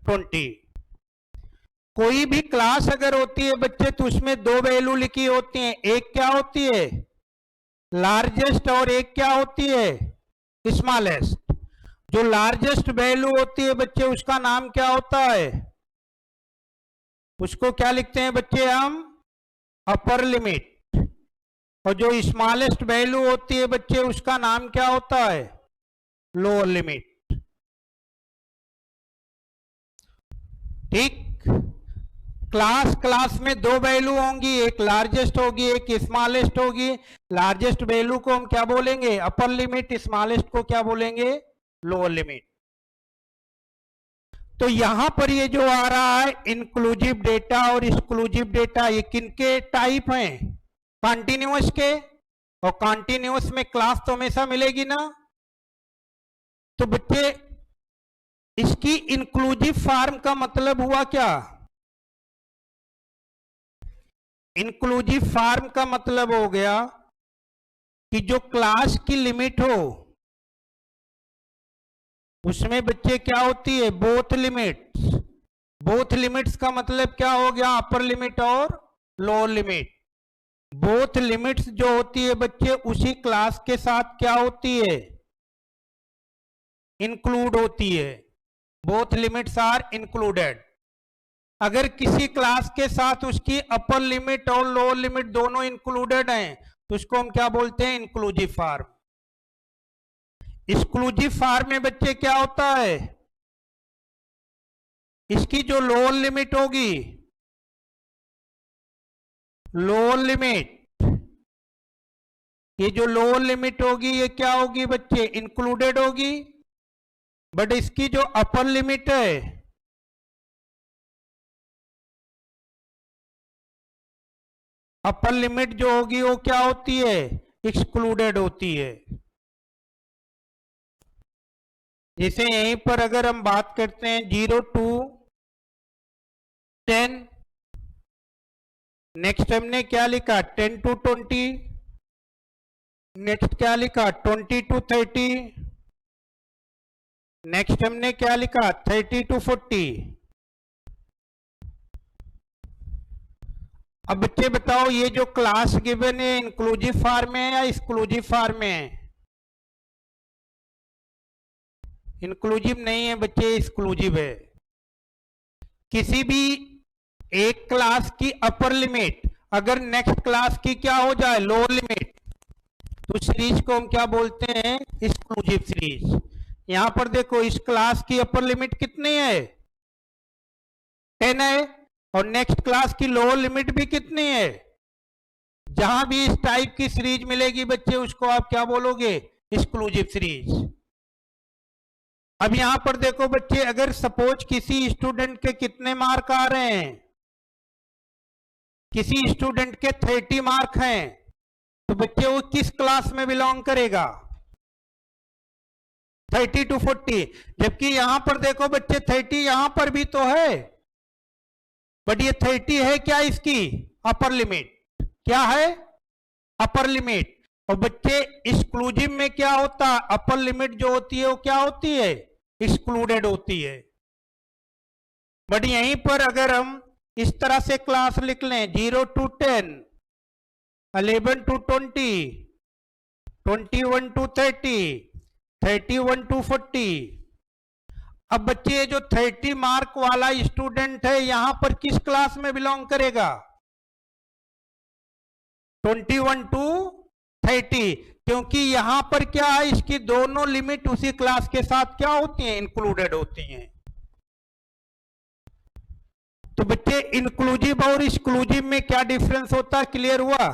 20। कोई भी क्लास अगर होती है बच्चे तो उसमें 2 वैल्यू लिखी होती हैं, एक क्या होती है, लार्जेस्ट, और एक क्या होती है, स्मॉलेस्ट। जो लार्जेस्ट वैल्यू होती है बच्चे उसका नाम क्या होता है, उसको क्या लिखते हैं बच्चे हम, अपर लिमिट। और जो स्मॉलेस्ट वैल्यू होती है बच्चे उसका नाम क्या होता है, लोअर लिमिट। ठीक, क्लास में 2 वैल्यू होंगी, एक लार्जेस्ट होगी, एक स्मॉलेस्ट होगी। लार्जेस्ट वैल्यू को हम क्या बोलेंगे, अपर लिमिट, स्मॉलेस्ट को क्या बोलेंगे, लोअर लिमिट। तो यहां पर ये जो आ रहा है इंक्लूसिव डेटा और एक्सक्लूसिव डेटा, ये किनके टाइप हैं, कॉन्टिन्यूअस के। और कॉन्टिन्यूअस में क्लास तो हमेशा मिलेगी ना। तो बच्चे इसकी इंक्लूसिव फॉर्म का मतलब हुआ क्या, इंक्लूसिव फॉर्म का मतलब हो गया कि जो क्लास की लिमिट हो उसमें बच्चे क्या होती है, बोथ लिमिट्स। बोथ लिमिट्स का मतलब क्या हो गया, अपर लिमिट और लोअर लिमिट। बोथ लिमिट्स जो होती है बच्चे उसी क्लास के साथ क्या होती है, इंक्लूड होती है। Both limits are included. अगर किसी क्लास के साथ उसकी अपर लिमिट और लोअर लिमिट दोनों इंक्लूडेड हैं तो उसको हम क्या बोलते हैं, इंक्लूसिव फॉर्म। एक्सक्लूसिव फॉर्म में बच्चे क्या होता है, इसकी जो लोअर लिमिट होगी, लोअर लिमिट, ये जो लोअर लिमिट होगी ये क्या होगी बच्चे, इंक्लूडेड होगी। बट इसकी जो अपर लिमिट है, अपर लिमिट जो होगी वो क्या होती है, एक्सक्लूडेड होती है। जैसे यहीं पर अगर हम बात करते हैं 0 to 10, नेक्स्ट हमने क्या लिखा 10 to 20, नेक्स्ट क्या लिखा 20 to 30, नेक्स्ट हमने क्या लिखा 30 to 40। अब बच्चे बताओ ये जो क्लास गिवन है इंक्लूसिव फॉर्म में है या एक्सक्लूसिव फॉर्म में है, इंक्लूसिव नहीं है बच्चे, एक्सक्लूसिव है। किसी भी एक क्लास की अपर लिमिट अगर नेक्स्ट क्लास की क्या हो जाए, लोअर लिमिट, तो सीरीज को हम क्या बोलते हैं, एक्सक्लूसिव सीरीज। यहां पर देखो इस क्लास की अपर लिमिट कितनी है, 10 है, और नेक्स्ट क्लास की लोअर लिमिट भी कितनी है। जहां भी इस टाइप की सीरीज मिलेगी बच्चे उसको आप क्या बोलोगे, एक्सक्लूसिव सीरीज। अब यहां पर देखो बच्चे, अगर सपोज किसी स्टूडेंट के कितने मार्क आ रहे हैं, किसी स्टूडेंट के 30 मार्क हैं, तो बच्चे वो किस क्लास में बिलोंग करेगा, 30 to 40। जबकि यहां पर देखो बच्चे 30 यहां पर भी तो है, बट ये 30 है क्या, इसकी अपर लिमिट क्या है, अपर लिमिट। और बच्चे एक्सक्लूसिव में क्या होता है, अपर लिमिट जो होती है वो क्या होती है, एक्सक्लूडेड होती है। बट यहीं पर अगर हम इस तरह से क्लास लिख लें 0 to 10, 11 to 20, 21 to 30, 31 to 40। अब बच्चे जो 30 मार्क वाला स्टूडेंट है यहां पर किस क्लास में बिलोंग करेगा, 21 to 30, क्योंकि यहां पर क्या है, इसकी दोनों लिमिट उसी क्लास के साथ क्या होती हैं, इंक्लूडेड होती हैं। तो बच्चे इंक्लूसिव और एक्सक्लूसिव में क्या डिफरेंस होता है, क्लियर हुआ।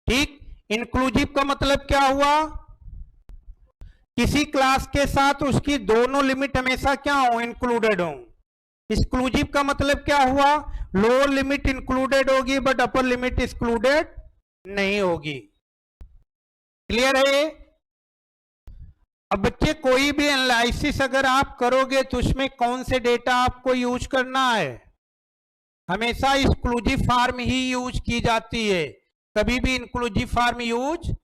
ठीक, इंक्लूसिव का मतलब क्या हुआ, किसी क्लास के साथ उसकी दोनों लिमिट हमेशा क्या हो, इंक्लूडेड हो। एक्सक्लूसिव का मतलब क्या हुआ, लोअर लिमिट इंक्लूडेड होगी बट अपर लिमिट एक्सक्लूडेड नहीं होगी। क्लियर है। अब बच्चे कोई भी एनालिसिस अगर आप करोगे तो उसमें कौन से डेटा आपको यूज करना है, हमेशा एक्सक्लूसिव फॉर्म ही यूज की जाती है, कभी भी इंक्लूसिव फॉर्म यूज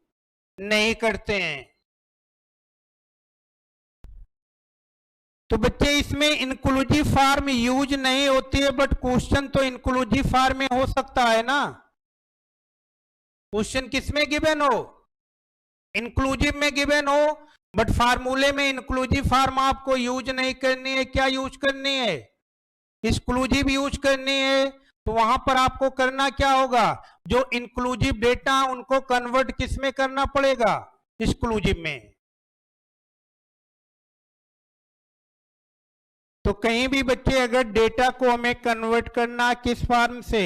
नहीं करते हैं। तो बच्चे इसमें इंक्लूसिव फॉर्म यूज नहीं होती है, बट क्वेश्चन तो इंक्लूसिव फॉर्म में हो सकता है ना। क्वेश्चन किसमें गिवन हो, इंक्लूसिव में गिवन हो, बट फार्मूले में इंक्लूसिव फॉर्म आपको यूज नहीं करनी है, क्या यूज करनी है, एक्सक्लूसिव यूज करनी है। तो वहां पर आपको करना क्या होगा, जो इंक्लूसिव डेटा उनको कन्वर्ट किसमें करना पड़ेगा, एक्सक्लूसिव में। तो कहीं भी बच्चे अगर डेटा को हमें कन्वर्ट करना किस फॉर्म से,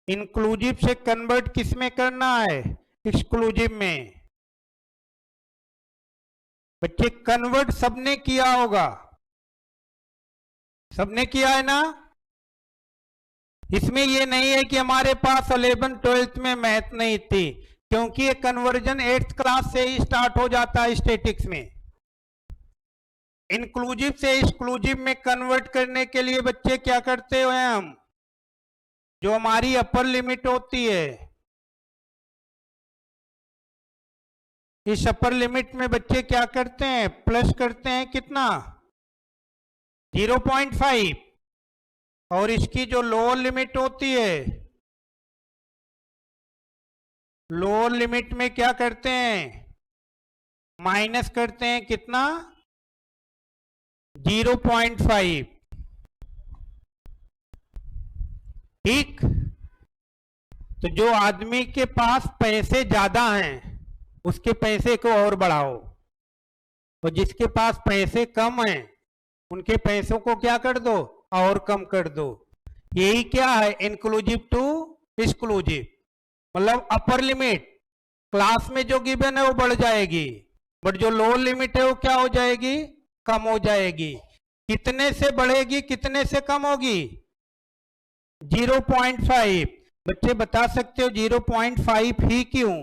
इंक्लूसिव से कन्वर्ट किस में करना है, एक्सक्लूसिव में। बच्चे कन्वर्ट सबने किया होगा, सबने किया है ना। इसमें ये नहीं है कि हमारे पास 11 12th में मैथ नहीं थी, क्योंकि ये कन्वर्जन 8th क्लास से ही स्टार्ट हो जाता है स्टैटिक्स में। इंक्लूसिव से एक्सक्लूसिव में कन्वर्ट करने के लिए बच्चे क्या करते हैं, हम जो हमारी अपर लिमिट होती है, इस अपर लिमिट में बच्चे क्या करते हैं, प्लस करते हैं कितना, 0.5। और इसकी जो लोअर लिमिट होती है, लोअर लिमिट में क्या करते हैं, माइनस करते हैं कितना, 0.5। ठीक। तो जो आदमी के पास पैसे ज्यादा हैं उसके पैसे को और बढ़ाओ, और जिसके पास पैसे कम हैं उनके पैसों को क्या कर दो, और कम कर दो। यही क्या है, इंक्लूसिव टू एक्सक्लूसिव। मतलब अपर लिमिट क्लास में जो गिवन है वो बढ़ जाएगी, बट जो लोअर लिमिट है वो क्या हो जाएगी, कम हो जाएगी। कितने से बढ़ेगी, कितने से कम होगी, 0.5। बच्चे बता सकते हो 0.5 ही क्यों,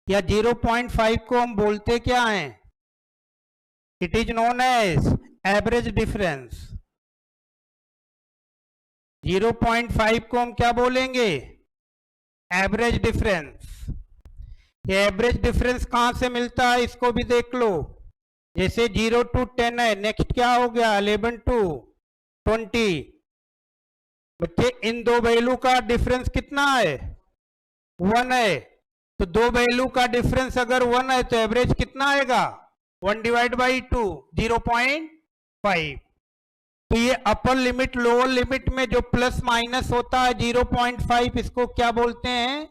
या 0.5 को हम बोलते क्या हैं, it is known as average difference. 0.5 को हम क्या बोलेंगे, एवरेज डिफरेंस। ये एवरेज डिफरेंस कहां से मिलता है इसको भी देख लो। जैसे 0 to 10 है, नेक्स्ट क्या हो गया 11 to 20। बच्चे इन दो वैल्यू का डिफरेंस कितना है, 1 है। तो दो वैल्यू का डिफरेंस अगर 1 है तो एवरेज कितना आएगा, 1/2, 0.5। तो ये अपर लिमिट लोअर लिमिट में जो प्लस माइनस होता है 0.5, इसको क्या बोलते हैं,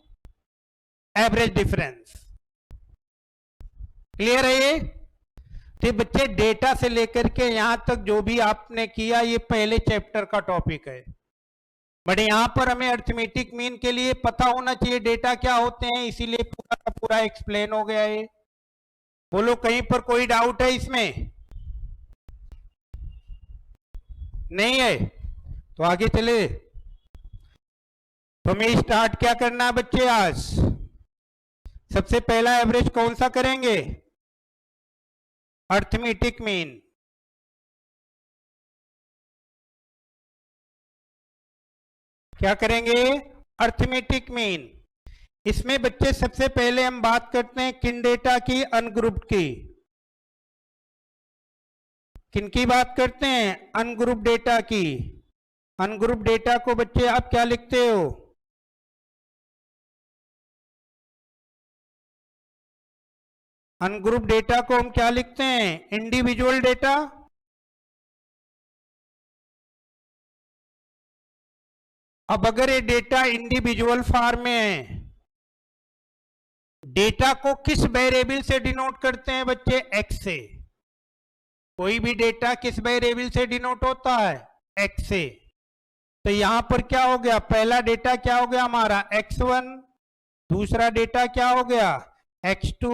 एवरेज डिफरेंस। क्लियर है ये। तो बच्चे डेटा से लेकर के यहां तक जो भी आपने किया ये पहले चैप्टर का टॉपिक है, बट यहां पर हमें अर्थमेटिक मीन के लिए पता होना चाहिए डेटा क्या होते हैं, इसीलिए पूरा का पूरा एक्सप्लेन हो गया है। बोलो कहीं पर कोई डाउट है इसमें, नहीं है तो आगे चले। तो हमें स्टार्ट क्या करना है बच्चे, आज सबसे पहला एवरेज कौन सा करेंगे, अर्थमेटिक मीन। क्या करेंगे, अर्थमेटिक मीन। इसमें बच्चे सबसे पहले हम बात करते हैं किन डेटा की, अनग्रुप्ड की। किनकी बात करते हैं, अनग्रुप डेटा की। अनग्रुप डेटा को बच्चे आप क्या लिखते हो, अनग्रुप डेटा को हम क्या लिखते हैं, इंडिविजुअल डेटा। अब अगर ये डेटा इंडिविजुअल फॉर्म में है, डेटा को किस वेरिएबल से डिनोट करते हैं बच्चे, एक्स से। कोई भी डेटा किस वेरिएबल से डिनोट होता है, एक्स से। तो यहां पर क्या हो गया, पहला डेटा क्या हो गया हमारा x1, दूसरा डेटा क्या हो गया x2,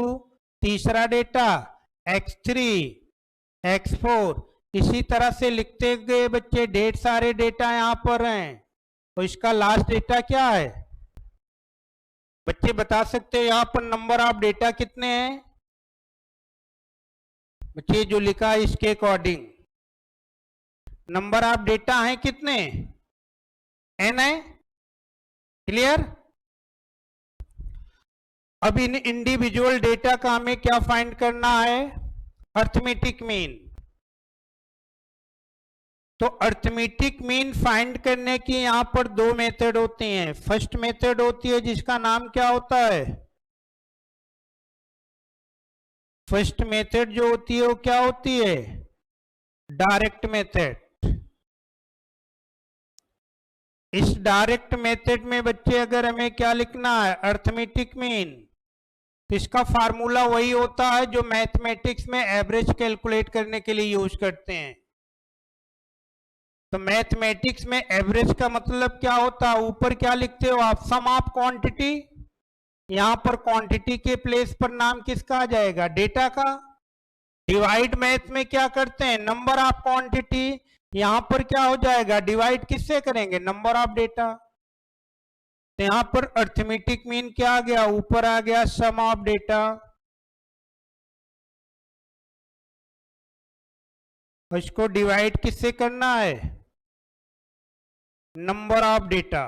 तीसरा डेटा x3, x4। इसी तरह से लिखते गए बच्चे, ढेर सारे डेटा यहां पर हैं। तो इसका लास्ट डेटा क्या है, बच्चे बता सकते हैं यहां पर नंबर ऑफ डेटा कितने हैं बच्चे, जो लिखा है इसके अकॉर्डिंग नंबर ऑफ डेटा है कितने, n है। क्लियर। अब इन इंडिविजुअल डेटा का हमें क्या फाइंड करना है, अर्थमेटिक मीन। तो अर्थमेटिक मीन फाइंड करने की यहां पर दो मेथड होती हैं। फर्स्ट मेथड होती है जिसका नाम क्या होता है, फर्स्ट मेथड जो होती है वो क्या होती है, डायरेक्ट मेथड। इस डायरेक्ट मेथड में बच्चे अगर हमें क्या लिखना है, अर्थमेटिक मीन, तो इसका फार्मूला वही होता है जो मैथमेटिक्स में एवरेज कैलकुलेट करने के लिए यूज करते हैं। तो मैथमेटिक्स में एवरेज का मतलब क्या होता है, ऊपर क्या लिखते हो आप, सम ऑफ क्वांटिटी। यहां पर क्वांटिटी के प्लेस पर नाम किसका आ जाएगा, डेटा का। डिवाइड मैथ में क्या करते हैं, नंबर ऑफ क्वांटिटी। यहां पर क्या हो जाएगा, डिवाइड किससे करेंगे, नंबर ऑफ डेटा। तो यहां पर अर्थमेटिक मीन क्या आ गया, ऊपर आ गया सम ऑफ डेटा, और इसको डिवाइड किससे करना है, नंबर ऑफ डेटा।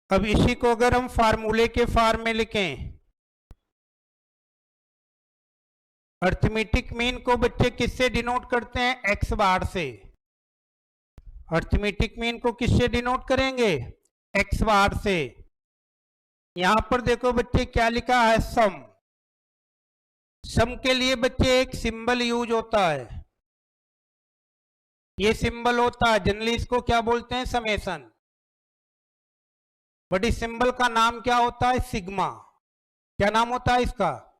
अब इसी को अगर हम फार्मूले के फॉर्म में लिखें, अर्थमेटिक मीन को बच्चे किससे डिनोट करते हैं? एक्स बार से। अर्थमेटिक मीन को किससे डिनोट करेंगे? एक्स बार से। यहां पर देखो बच्चे क्या लिखा है? सम। सम के लिए बच्चे एक सिंबल यूज होता है, ये सिंबल होता है, जनरली इसको क्या बोलते हैं? समेशन। बट इस सिंबल का नाम क्या होता है? सिग्मा। क्या नाम होता है इसका?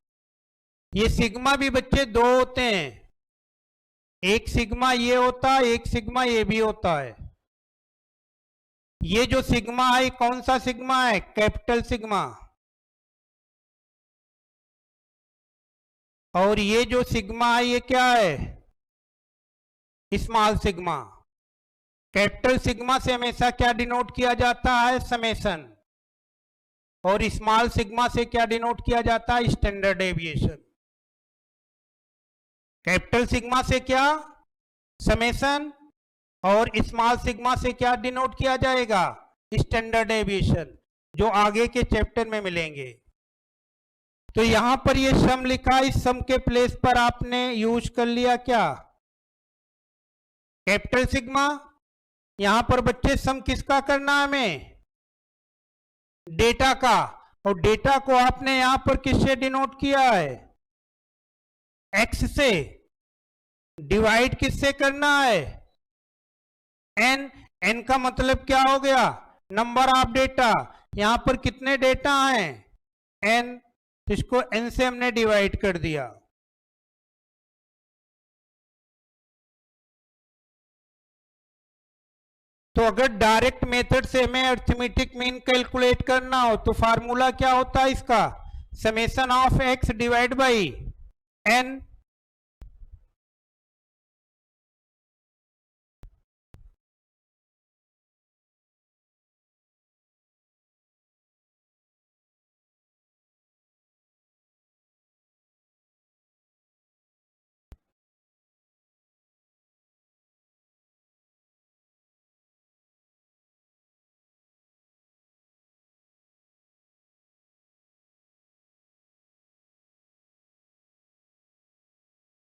ये सिग्मा भी बच्चे दो होते हैं, एक सिग्मा ये होता है, एक सिग्मा ये भी होता है। ये जो सिग्मा है कौन सा सिग्मा है? Capital sigma. और ये जो सिग्मा है ये क्या है? Small sigma. कैपिटल सिग्मा से हमेशा क्या डिनोट किया जाता है? समेशन। और स्मॉल सिग्मा से क्या डिनोट किया जाता है? Standard deviation. कैपिटल सिग्मा से क्या? समेशन। और स्मॉल सिग्मा से क्या डिनोट किया जाएगा? स्टैंडर्ड डेविएशन, जो आगे के चैप्टर में मिलेंगे। तो यहां पर ये सम लिखा, इस सम के प्लेस पर आपने यूज कर लिया क्या? Capital sigma. यहां पर बच्चे सम किसका करना है हमें? डेटा का। और डेटा को आपने यहां पर किससे डिनोट किया है? एक्स से। डिवाइड किससे करना है? एन। एन का मतलब क्या हो गया? Number of data. यहां पर कितने डेटा हैं? एन। इसको एन से हमने डिवाइड कर दिया। तो अगर डायरेक्ट मेथड से हमें अर्थमेटिक मीन कैलकुलेट करना हो तो फार्मूला क्या होता है इसका? Summation of x divide by n.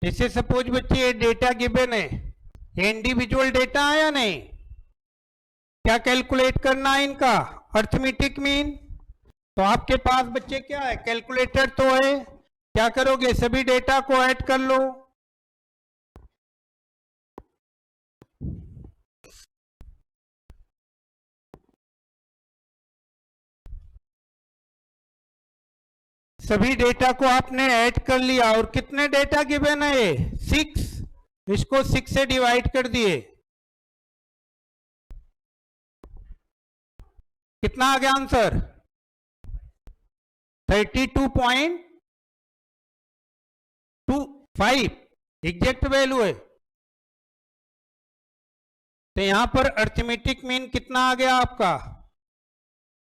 जैसे सपोज बच्चे ये डेटा गिवन है, ये इंडिविजुअल डेटा है या नहीं? क्या कैलकुलेट करना है इनका? Arithmetic mean. तो आपके पास बच्चे क्या है? कैलकुलेटर तो है। क्या करोगे? सभी डेटा को ऐड कर लो। सभी डेटा को आपने ऐड कर लिया और कितने डेटा गिवन है? 6। इसको 6 से डिवाइड कर दिए। कितना आ गया आंसर? 32.25 एग्जैक्ट वैल्यू है। तो यहां पर अर्थमेटिक मीन कितना आ गया आपका?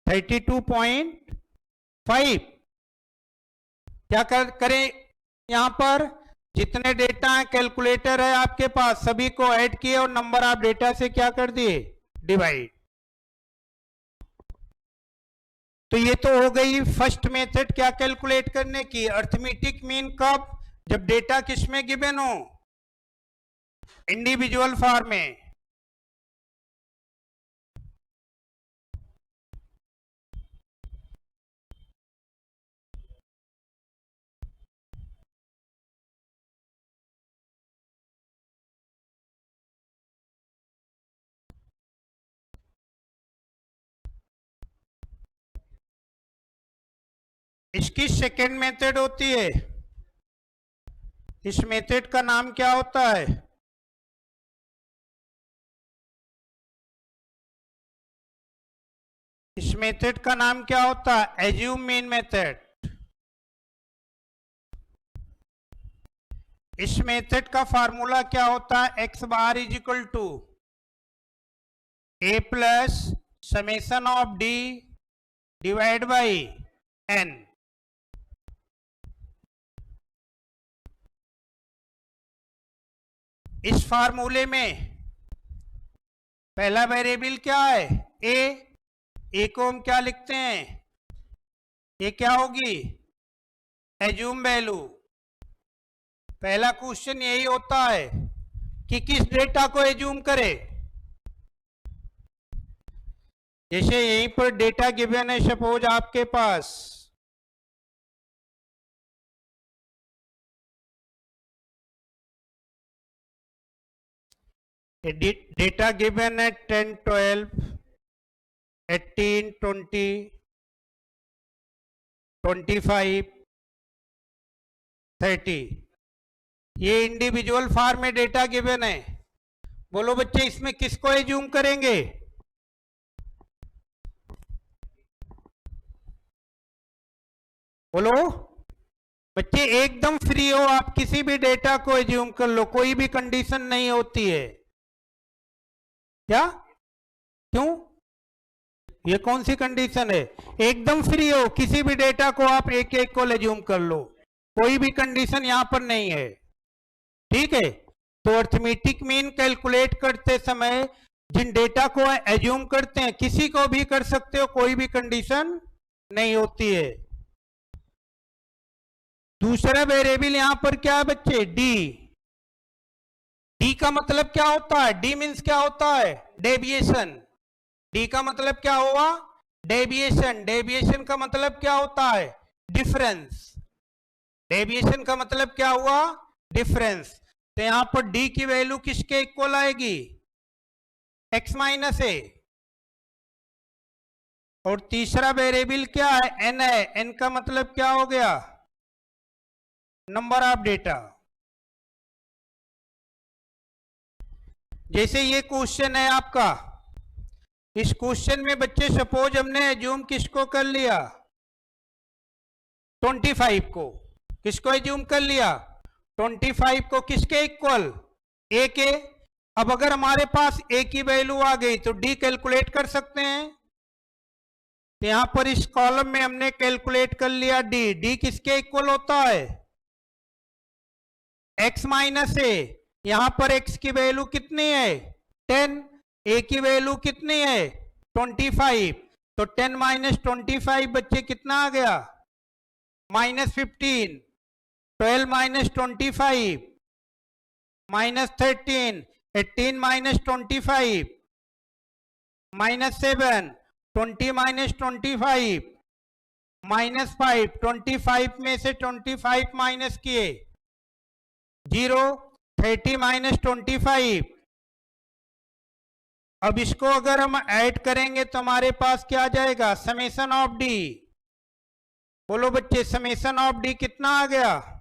32.5। क्या करें यहां पर? जितने डेटा है कैलकुलेटर है आपके पास, सभी को ऐड किए और नंबर ऑफ डेटा से क्या कर दिए? डिवाइड। तो ये तो हो गई फर्स्ट मेथड क्या कैलकुलेट करने की? अर्थमेटिक मीन कब? जब डेटा किसमें गिवन हो? इंडिविजुअल फॉर्म में। इसकी सेकेंड मेथड होती है, इस मेथड का नाम क्या होता है? इस मेथड का नाम क्या होता है? Assume mean method. इस मेथड का फार्मूला क्या होता है? X bar is equal to a plus summation of d divide by n. इस फार्मूले में पहला वेरिएबल क्या है? ए को हम क्या लिखते हैं? ये क्या होगी? Assume value. पहला क्वेश्चन यही होता है कि किस डेटा को एज्यूम करे। जैसे यहीं पर डेटा गिवन है, सपोज आपके पास डेटा गिवन है 10, 12, 18, 20, 25, 30। ये इंडिविजुअल फॉर्म में डेटा गिवन है। बोलो बच्चे इसमें किसको एज्यूम करेंगे? बोलो बच्चे, एकदम फ्री हो आप, किसी भी डेटा को एज्यूम कर लो, कोई भी कंडीशन नहीं होती है। क्या? क्यों? ये कौन सी कंडीशन है? एकदम फ्री हो, किसी भी डेटा को आप एक एक को एज्यूम कर लो, कोई भी कंडीशन यहां पर नहीं है। ठीक है, तो अर्थमेटिक मीन कैलकुलेट करते समय जिन डेटा को एज्यूम करते हैं, किसी को भी कर सकते हो, कोई भी कंडीशन नहीं होती है। दूसरा वेरिएबल यहां पर क्या है बच्चे? डी। डी का मतलब क्या होता है? डी मीन्स क्या होता है? डेविएशन। डी का मतलब क्या हुआ? डेविएशन। डेविएशन का मतलब क्या होता है? डिफरेंस। डेविएशन का मतलब क्या हुआ? डिफरेंस। तो यहां पर डी की वैल्यू किसके इक्वल आएगी? एक्स माइनस ए। और तीसरा वेरिएबल क्या है? एन है। एन का मतलब क्या हो गया? Number of data. जैसे ये क्वेश्चन है आपका, इस क्वेश्चन में बच्चे सपोज हमने एज्यूम किसको कर लिया? 25 को। किसको एज्यूम कर लिया? 25 को। किसके इक्वल? ए के। अब अगर हमारे पास ए की वैल्यू आ गई तो डी कैलकुलेट कर सकते हैं। तो यहां पर इस कॉलम में हमने कैलकुलेट कर लिया डी। डी किसके इक्वल होता है? X minus a. यहां पर एक्स की वैल्यू कितनी है? 10। ए की वैल्यू कितनी है? 25। तो 10 माइनस 25 बच्चे कितना आ गया? -15। 12 माइनस 25 -13। 18 माइनस 25 -7। 20 माइनस 25 -5। 25 में से 25 माइनस किए 0। 30 माइनस 25। अब इसको अगर हम ऐड करेंगे तो हमारे पास क्या आ जाएगा? Summation of D. बोलो बच्चे, समेशन ऑफ डी कितना आ गया?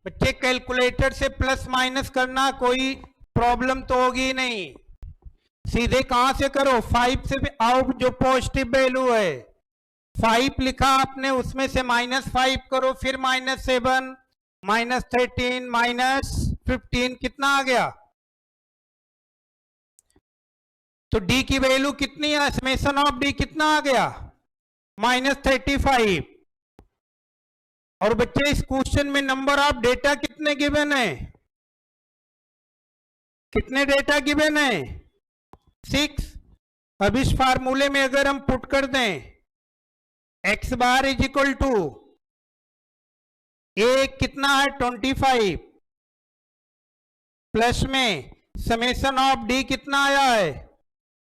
बच्चे कैलकुलेटर से प्लस माइनस करना कोई प्रॉब्लम तो होगी नहीं, सीधे कहां से करो? 5 से भी आओ, जो पॉजिटिव वैल्यू है 5 लिखा आपने, उसमें से -5 करो, फिर -7, -13, -15, कितना आ गया? तो डी की वैल्यू कितनी है? समेशन ऑफ डी कितना आ गया? -35। और बच्चे इस क्वेश्चन में नंबर ऑफ डेटा कितने गिवन है? कितने डेटा गिवन है? 6। अब इस फार्मूले में अगर हम पुट कर दें x bar is equal to a कितना है? 25 प्लस में समेशन ऑफ डी कितना आया है?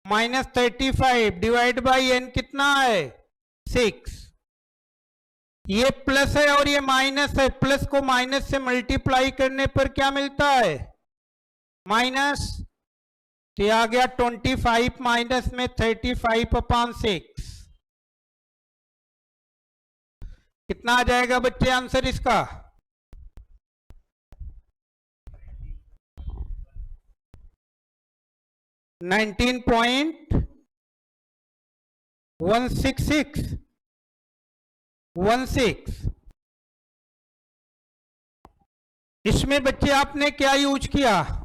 -35 डिवाइड बाई एन कितना है? 6। ये प्लस है और ये माइनस है, प्लस को माइनस से मल्टीप्लाई करने पर क्या मिलता है? माइनस। तो आ गया 25 माइनस में 35/6। कितना आ जाएगा बच्चे आंसर इसका? 19.16616। इसमें बच्चे आपने क्या यूज किया?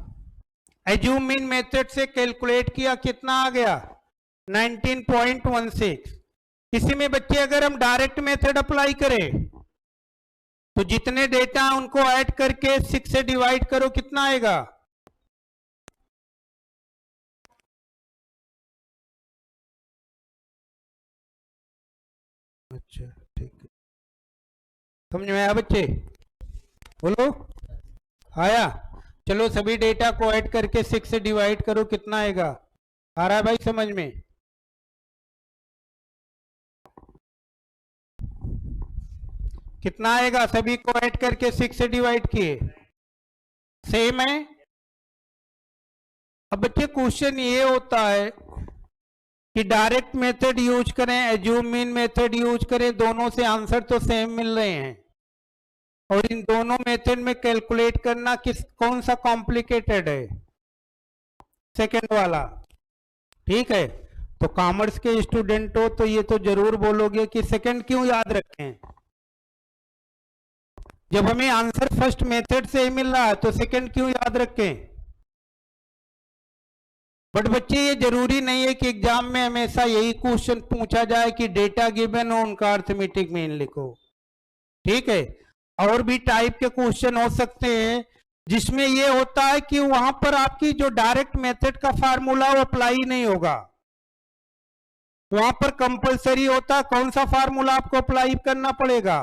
एज्यूम मीन मेथड से कैलकुलेट किया, कितना आ गया? 19.16। इसी में बच्चे अगर हम डायरेक्ट मेथड अप्लाई करें तो जितने डेटा उनको ऐड करके 6 से डिवाइड करो, कितना आएगा? अच्छा ठीक है, समझ में आया बच्चे? बोलो, आया? चलो सभी डेटा को ऐड करके 6 से डिवाइड करो, कितना आएगा? आ रहा है भाई समझ में? कितना आएगा सभी को ऐड करके 6 से डिवाइड किए? सेम है। अब बच्चे क्वेश्चन ये होता है कि डायरेक्ट मेथड यूज करें, एज्यूम मीन मेथड यूज करें, दोनों से आंसर तो सेम मिल रहे हैं, और इन दोनों मेथड में कैलकुलेट करना कौन सा कॉम्प्लिकेटेड है? सेकंड वाला। ठीक है, तो कॉमर्स के स्टूडेंट हो तो ये तो जरूर बोलोगे कि सेकंड क्यों याद रखें, जब हमें आंसर फर्स्ट मेथड से ही मिल रहा है तो सेकंड क्यों याद रखें? बट बच्चे ये जरूरी नहीं है कि एग्जाम में हमेशा यही क्वेश्चन पूछा जाए कि डेटा गिवन हो उनका अर्थमेटिक मीन लिखो। ठीक है, और भी टाइप के क्वेश्चन हो सकते हैं जिसमें ये होता है कि वहां पर आपकी जो डायरेक्ट मेथड का फार्मूला वो अप्लाई नहीं होगा, वहां पर कंपलसरी होता है कौन सा फार्मूला आपको अप्लाई करना पड़ेगा?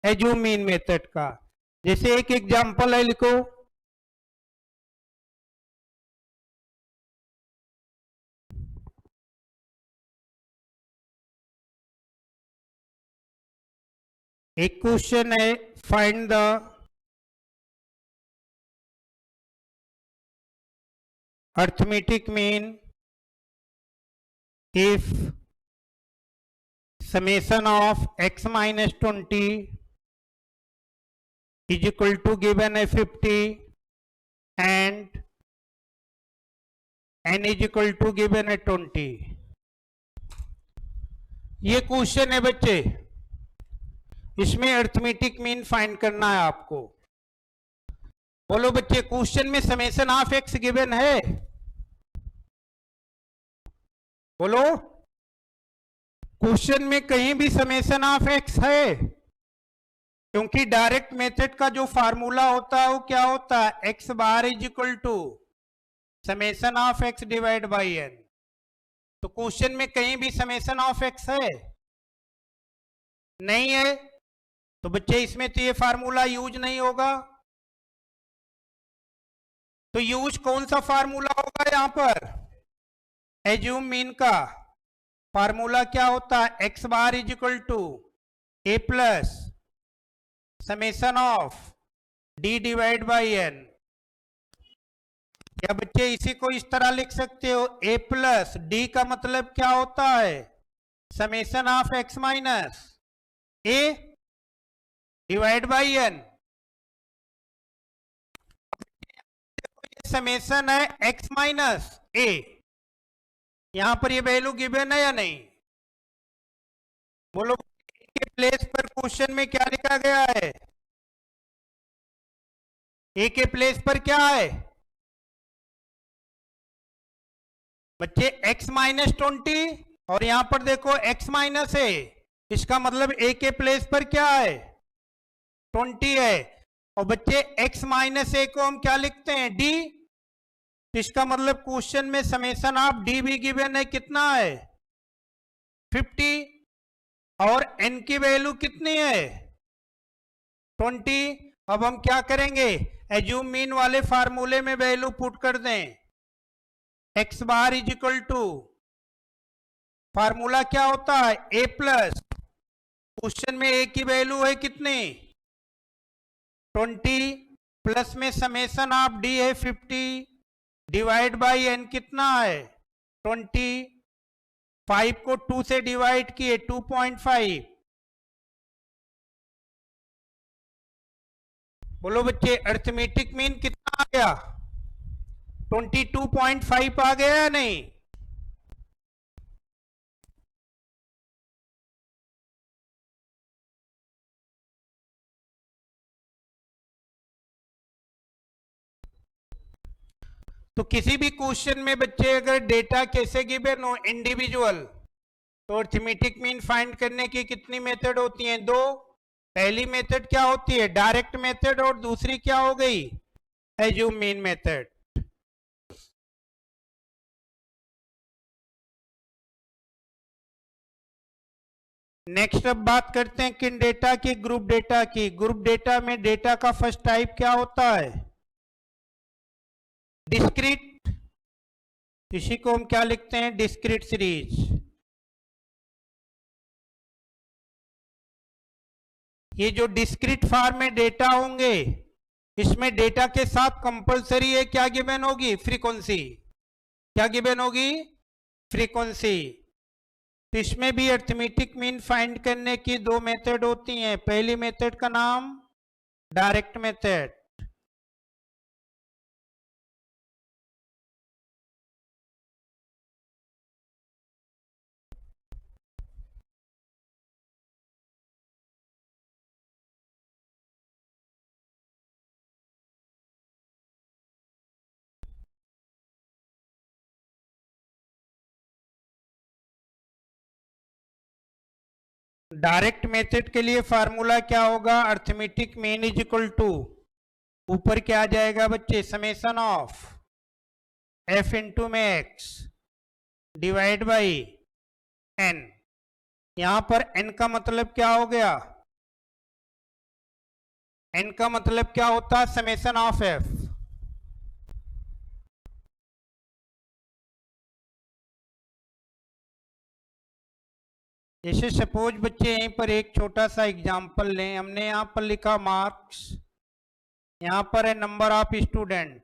एज्यूम मीन मेथड का। जैसे एक एग्जांपल है, लिखो। एक क्वेश्चन है, find the arithmetic mean if summation of x minus 20 is equal to given a 50 and n is equal to given a 20। ये क्वेश्चन है बच्चे, इसमें अर्थमेटिक मीन फाइंड करना है आपको। बोलो बच्चे, क्वेश्चन में समेशन ऑफ एक्स गिवन है? बोलो, क्वेश्चन में कहीं भी समेशन ऑफ एक्स है? क्योंकि डायरेक्ट मेथड का जो फार्मूला होता है वो क्या होता है? X bar is equal to summation of x divide by n. तो क्वेश्चन में कहीं भी समेशन ऑफ एक्स है? नहीं है, तो बच्चे इसमें तो ये फार्मूला यूज नहीं होगा। तो यूज कौन सा फार्मूला होगा यहां पर? एज्यूम मीन का फार्मूला क्या होता है? X bar is equal to a plus summation of d divide by n. क्या बच्चे इसी को इस तरह लिख सकते हो? ए प्लस डी का मतलब क्या होता है? Summation of x minus a divide by n. Summation है एक्स माइनस ए, यहां पर ये वैल्यू गिवन है या नहीं? बोलो, के प्लेस पर क्वेश्चन में क्या लिखा गया है? ए के प्लेस पर क्या है बच्चे? x माइनस 20, और यहां पर देखो x माइनस ए, इसका मतलब ए के प्लेस पर क्या है? 20 है। और बच्चे x माइनस ए को हम क्या लिखते हैं? d। इसका मतलब क्वेश्चन में समेशन ऑफ डी भी गिवन है, कितना है? 50, और n की वैल्यू कितनी है? 20। अब हम क्या करेंगे? एज्यूम मीन वाले फार्मूले में वैल्यू पुट कर दें। X bar is equal to, formula क्या होता है? ए प्लस, क्वेश्चन में ए की वैल्यू है कितनी? 20, प्लस में समेशन ऑफ डी है 50 डिवाइड बाई एन कितना है? 20। 5 को 2 से डिवाइड किए 2.5। बोलो बच्चे, अर्थमेटिक मीन कितना आ गया? 22.5 आ गया या नहीं? तो किसी भी क्वेश्चन में बच्चे अगर डेटा कैसे गिवन हो इंडिविजुअल, तो अर्थमेटिक मीन फाइंड करने की कितनी मेथड होती हैं? 2। पहली मेथड क्या होती है? डायरेक्ट मेथड, और दूसरी क्या हो गई? Assume mean method. नेक्स्ट अब बात करते हैं किन डेटा की, ग्रुप डेटा की। ग्रुप डेटा में डेटा का फर्स्ट टाइप क्या होता है? डिस्क्रीट। इसी को हम क्या लिखते हैं? Discrete series. ये जो डिस्क्रीट फॉर्म में डेटा होंगे, इसमें डेटा के साथ कंपलसरी है क्या गिवन होगी? फ्रीक्वेंसी। क्या गिवन होगी? फ्रीक्वेंसी। तो इसमें भी अरिथमेटिक मीन फाइंड करने की दो मेथड होती हैं। पहली मेथड का नाम डायरेक्ट मेथड। डायरेक्ट मेथड के लिए फार्मूला क्या होगा? Arithmetic mean is equal to, ऊपर क्या आ जाएगा बच्चे? Summation of f into max divide by n. यहां पर एन का मतलब क्या हो गया? एन का मतलब क्या होता है? Summation of F. जैसे सपोज बच्चे यहीं पर एक छोटा सा एग्जांपल लें। हमने यहां पर लिखा मार्क्स, यहां पर है नंबर ऑफ स्टूडेंट।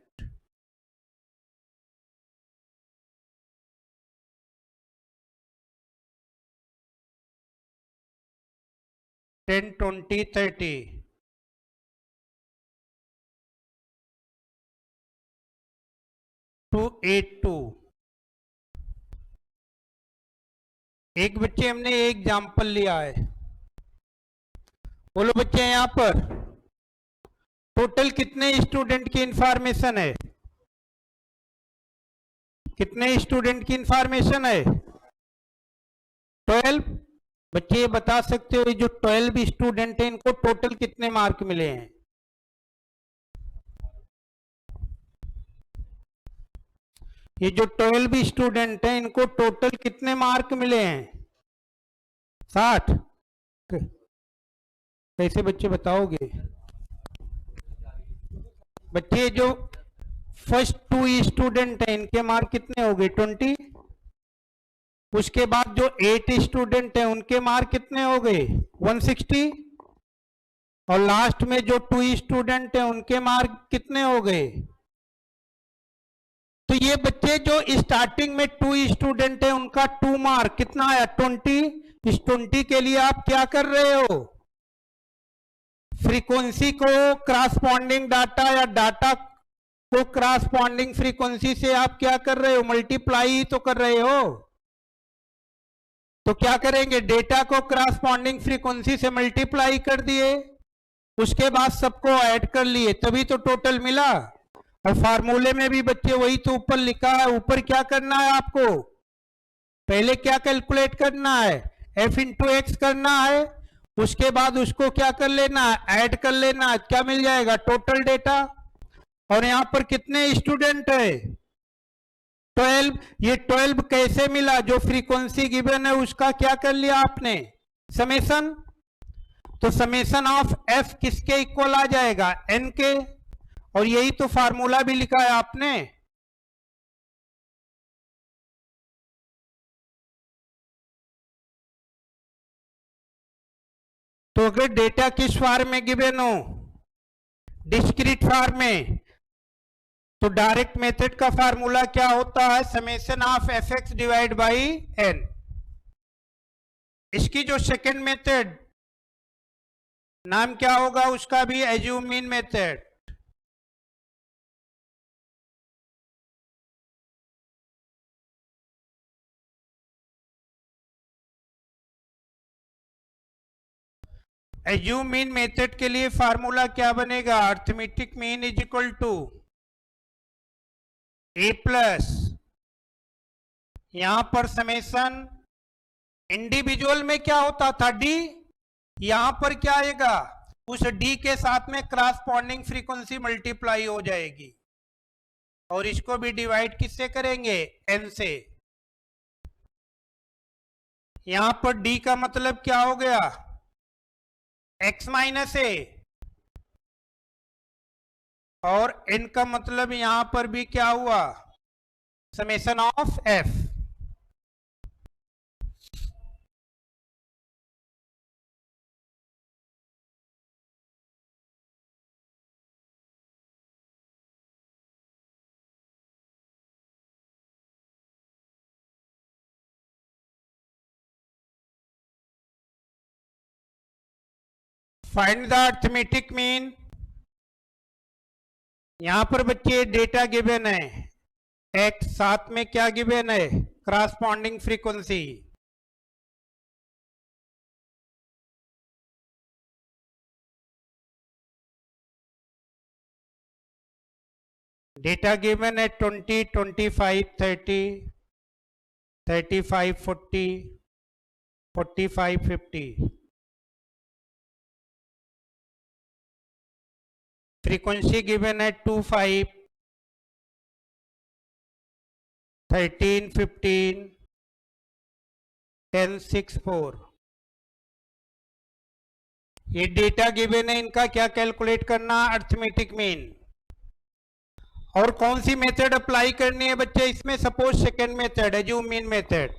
टेन 20 30 2 8 2। एक बच्चे हमने एक एग्जाम्पल लिया है। बोलो बच्चे यहां पर टोटल कितने स्टूडेंट की इंफॉर्मेशन है? कितने स्टूडेंट की इंफॉर्मेशन है? 12। बच्चे ये बता सकते हो, ये जो 12 स्टूडेंट है इनको टोटल कितने मार्क मिले हैं? ये जो 12 स्टूडेंट हैं इनको टोटल कितने मार्क मिले हैं? 60। कैसे बच्चे बताओगे? बच्चे जो फर्स्ट 2 स्टूडेंट हैं इनके मार्क कितने हो गए? 20। उसके बाद जो 8 स्टूडेंट हैं उनके मार्क कितने हो गए? 160। और लास्ट में जो 2 स्टूडेंट हैं उनके मार्क कितने हो गए? तो ये बच्चे जो स्टार्टिंग में 2 स्टूडेंट हैं उनका 2 मार्क कितना आया? 20। इस 20 के लिए आप क्या कर रहे हो? फ्रीक्वेंसी को क्रॉसपॉन्डिंग डाटा या डाटा को क्रॉसपॉन्डिंग फ्रीक्वेंसी से आप क्या कर रहे हो? मल्टीप्लाई ही तो कर रहे हो। तो क्या करेंगे? डेटा को क्रॉसपॉन्डिंग फ्रीक्वेंसी से मल्टीप्लाई कर दिए, उसके बाद सबको ऐड कर लिए, तभी तो टोटल मिला। और फार्मूले में भी बच्चे वही तो ऊपर लिखा है। ऊपर क्या करना है आपको? पहले क्या कैलकुलेट करना है? एफ इंटू एक्स करना है। उसके बाद उसको क्या कर लेना है? ऐड कर लेना है। क्या मिल जाएगा? Total data. और यहां पर कितने स्टूडेंट है? 12। ये 12 कैसे मिला? जो फ्रीक्वेंसी गिवन है उसका क्या कर लिया आपने? समेशन। तो समेशन ऑफ एफ किसके इक्वल आ जाएगा? एन के। और यही तो फार्मूला भी लिखा है आपने। तो अगर डेटा किस फॉर्म में गिवन हो? डिस्क्रीट फॉर्म में, तो डायरेक्ट मेथड का फार्मूला क्या होता है? Summation of f x divide by n. इसकी जो सेकेंड मेथड नाम क्या होगा उसका भी? Assume mean method. Assume mean method के लिए फार्मूला क्या बनेगा? Arithmetic mean is equal to a plus, यहां पर समेशन, इंडिविजुअल में क्या होता था? डी। यहां पर क्या आएगा? उस डी के साथ में क्रॉसपॉन्डिंग फ्रीक्वेंसी मल्टीप्लाई हो जाएगी। और इसको भी डिवाइड किससे करेंगे? एन से। यहां पर डी का मतलब क्या हो गया, x माइनस ए, और n का मतलब यहां पर भी क्या हुआ, summation of f। Find the arithmetic mean. यहां पर बच्चे डेटा गिवन है, x, साथ में क्या गिवन है, क्रॉसपॉन्डिंग फ्रीक्वेंसी। डेटा गिवन है 20, 25, 30, 35, 40, 45, 50। फ्रीक्वेंसी गिवन है 25, 13, 15, 10, 6, 4। ये डेटा गिवन है, इनका क्या कैलकुलेट करना, अर्थमेटिक मीन। और कौन सी मेथड अप्लाई करनी है बच्चे इसमें, suppose second method, assume mean method.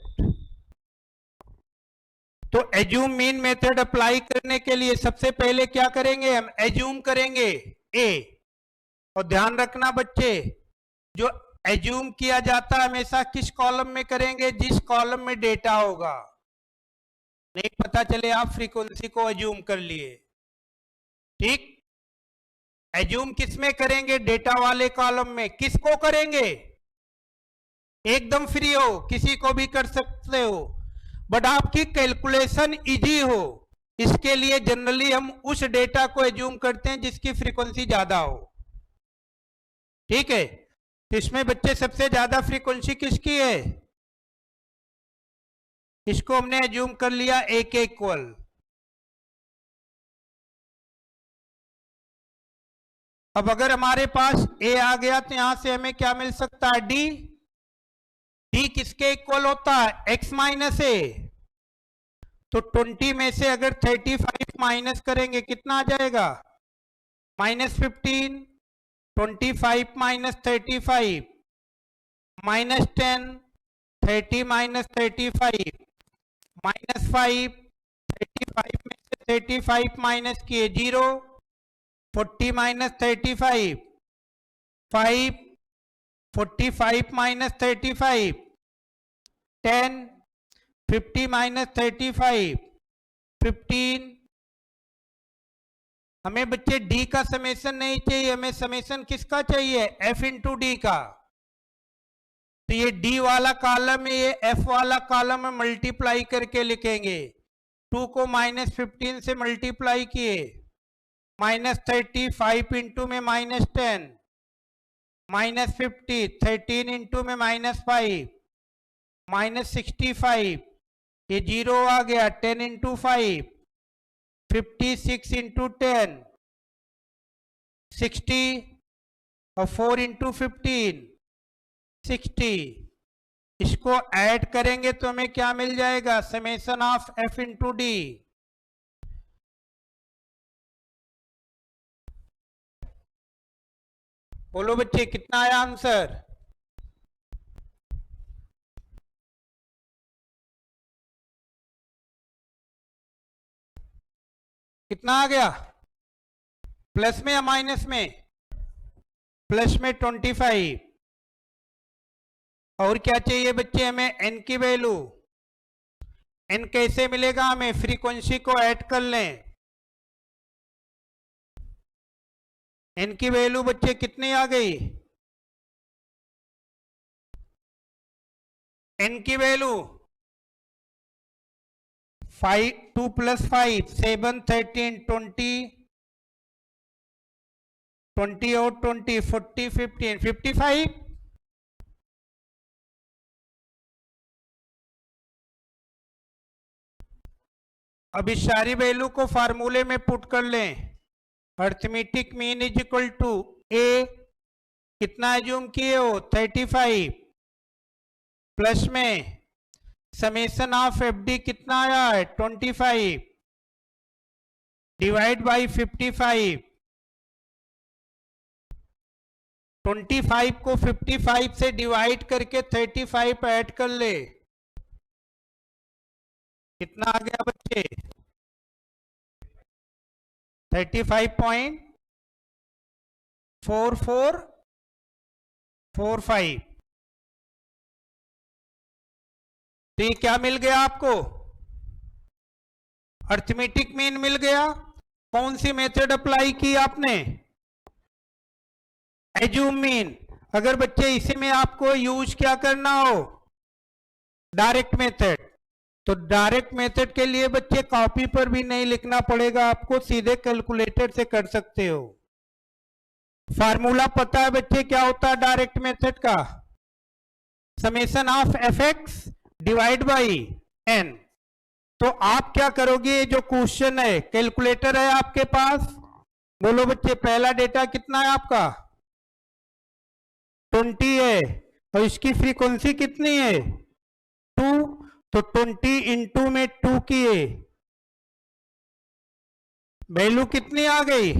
तो एज्यूम मीन मेथड अप्लाई करने के लिए सबसे पहले क्या करेंगे, हम एज्यूम करेंगे ए। और ध्यान रखना बच्चे, जो एज्यूम किया जाता है हमेशा किस कॉलम में करेंगे, जिस कॉलम में डेटा होगा। नहीं पता चले आप फ्रीक्वेंसी को एज्यूम कर लिए, ठीक। एज्यूम किस में करेंगे, डेटा वाले कॉलम में। किसको करेंगे, एकदम फ्री हो, किसी को भी कर सकते हो, बट आपकी कैलकुलेशन इजी हो, इसके लिए जनरली हम उस डेटा को एज्यूम करते हैं जिसकी फ्रीक्वेंसी ज्यादा हो, ठीक है। तो इसमें बच्चे सबसे ज्यादा फ्रीक्वेंसी किसकी है, इसको हमने एज्यूम कर लिया ए के इक्वल। अब अगर हमारे पास ए आ गया तो यहां से हमें क्या मिल सकता है, डी। डी किसके इक्वल होता है, एक्स माइनस ए। तो 20 में से अगर 35 माइनस करेंगे कितना आ जाएगा, -15। 25 माइनस 35 -10, 30 माइनस 35 -5। 35 में से 35 माइनस किए 0। 40 माइनस 35 5। 45 माइनस 35 10। 50 माइनस 35 15। हमें बच्चे डी का समेशन नहीं चाहिए, हमें समेशन किसका चाहिए, एफ इंटू डी का। तो ये डी वाला कॉलम है, ये एफ वाला कॉलम में मल्टीप्लाई करके लिखेंगे। 2 को -15 से मल्टीप्लाई किए, -35 इंटू में -10, -50, 13 इंटू में -5, -65, ये 0 आ गया। 10 इंटू 5, 56 इंटू 10, 60, और 4 इंटू 15, 60। इसको ऐड करेंगे तो हमें क्या मिल जाएगा, summation of f into D. बोलो बच्चे कितना आया आंसर, कितना आ गया, प्लस में या माइनस में, प्लस में 25। और क्या चाहिए बच्चे हमें, एन की वैल्यू। एन कैसे मिलेगा हमें, फ्रीक्वेंसी को ऐड कर लें। एन की वैल्यू बच्चे कितनी आ गई, एन की वैल्यू 5, 2 + 5 7, 13, 20, 20 और 20, 40, 15, 55। अब इस सारी वैल्यू को फार्मूले में पुट कर लें। Arithmetic mean is equal to a, कितना एज्यूम किए हो, 35, प्लस में समेशन ऑफ एफ डी कितना आया है 25 डिवाइड बाई 55। 25 को 55 से डिवाइड करके 35 ऐड कर ले, कितना आ गया बच्चे 35.4445। तो ये क्या मिल गया आपको, अर्थमेटिक मीन मिल गया। कौन सी मेथड अप्लाई की आपने, एज्यूम मीन। अगर बच्चे इसी में आपको यूज क्या करना हो, डायरेक्ट मेथड, तो डायरेक्ट मेथड के लिए बच्चे कॉपी पर भी नहीं लिखना पड़ेगा आपको, सीधे कैलकुलेटर से कर सकते हो। फार्मूला पता है बच्चे क्या होता है डायरेक्ट मेथड का, summation of f x divide by n. तो आप क्या करोगे, जो क्वेश्चन है, कैलकुलेटर है आपके पास, बोलो बच्चे पहला डेटा कितना है आपका 20 है, और इसकी फ्रीक्वेंसी कितनी है 2, तो 20 इंटू में 2 किए, वैल्यू कितनी आ गई,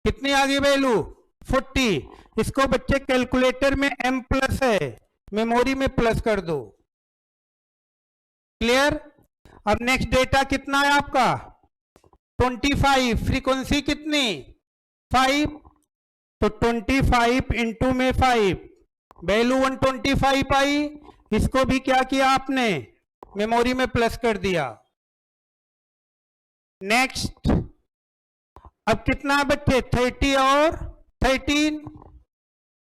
कितनी आ गई वैल्यू 40। इसको बच्चे कैलकुलेटर में m प्लस है, मेमोरी में प्लस कर दो, क्लियर। अब नेक्स्ट डेटा कितना है आपका 25, फ्रीक्वेंसी कितनी 5, तो 25 इंटू में 5, वैल्यू 125 आई, इसको भी क्या किया आपने मेमोरी में प्लस कर दिया। नेक्स्ट अब कितना बच्चे 30 और 13,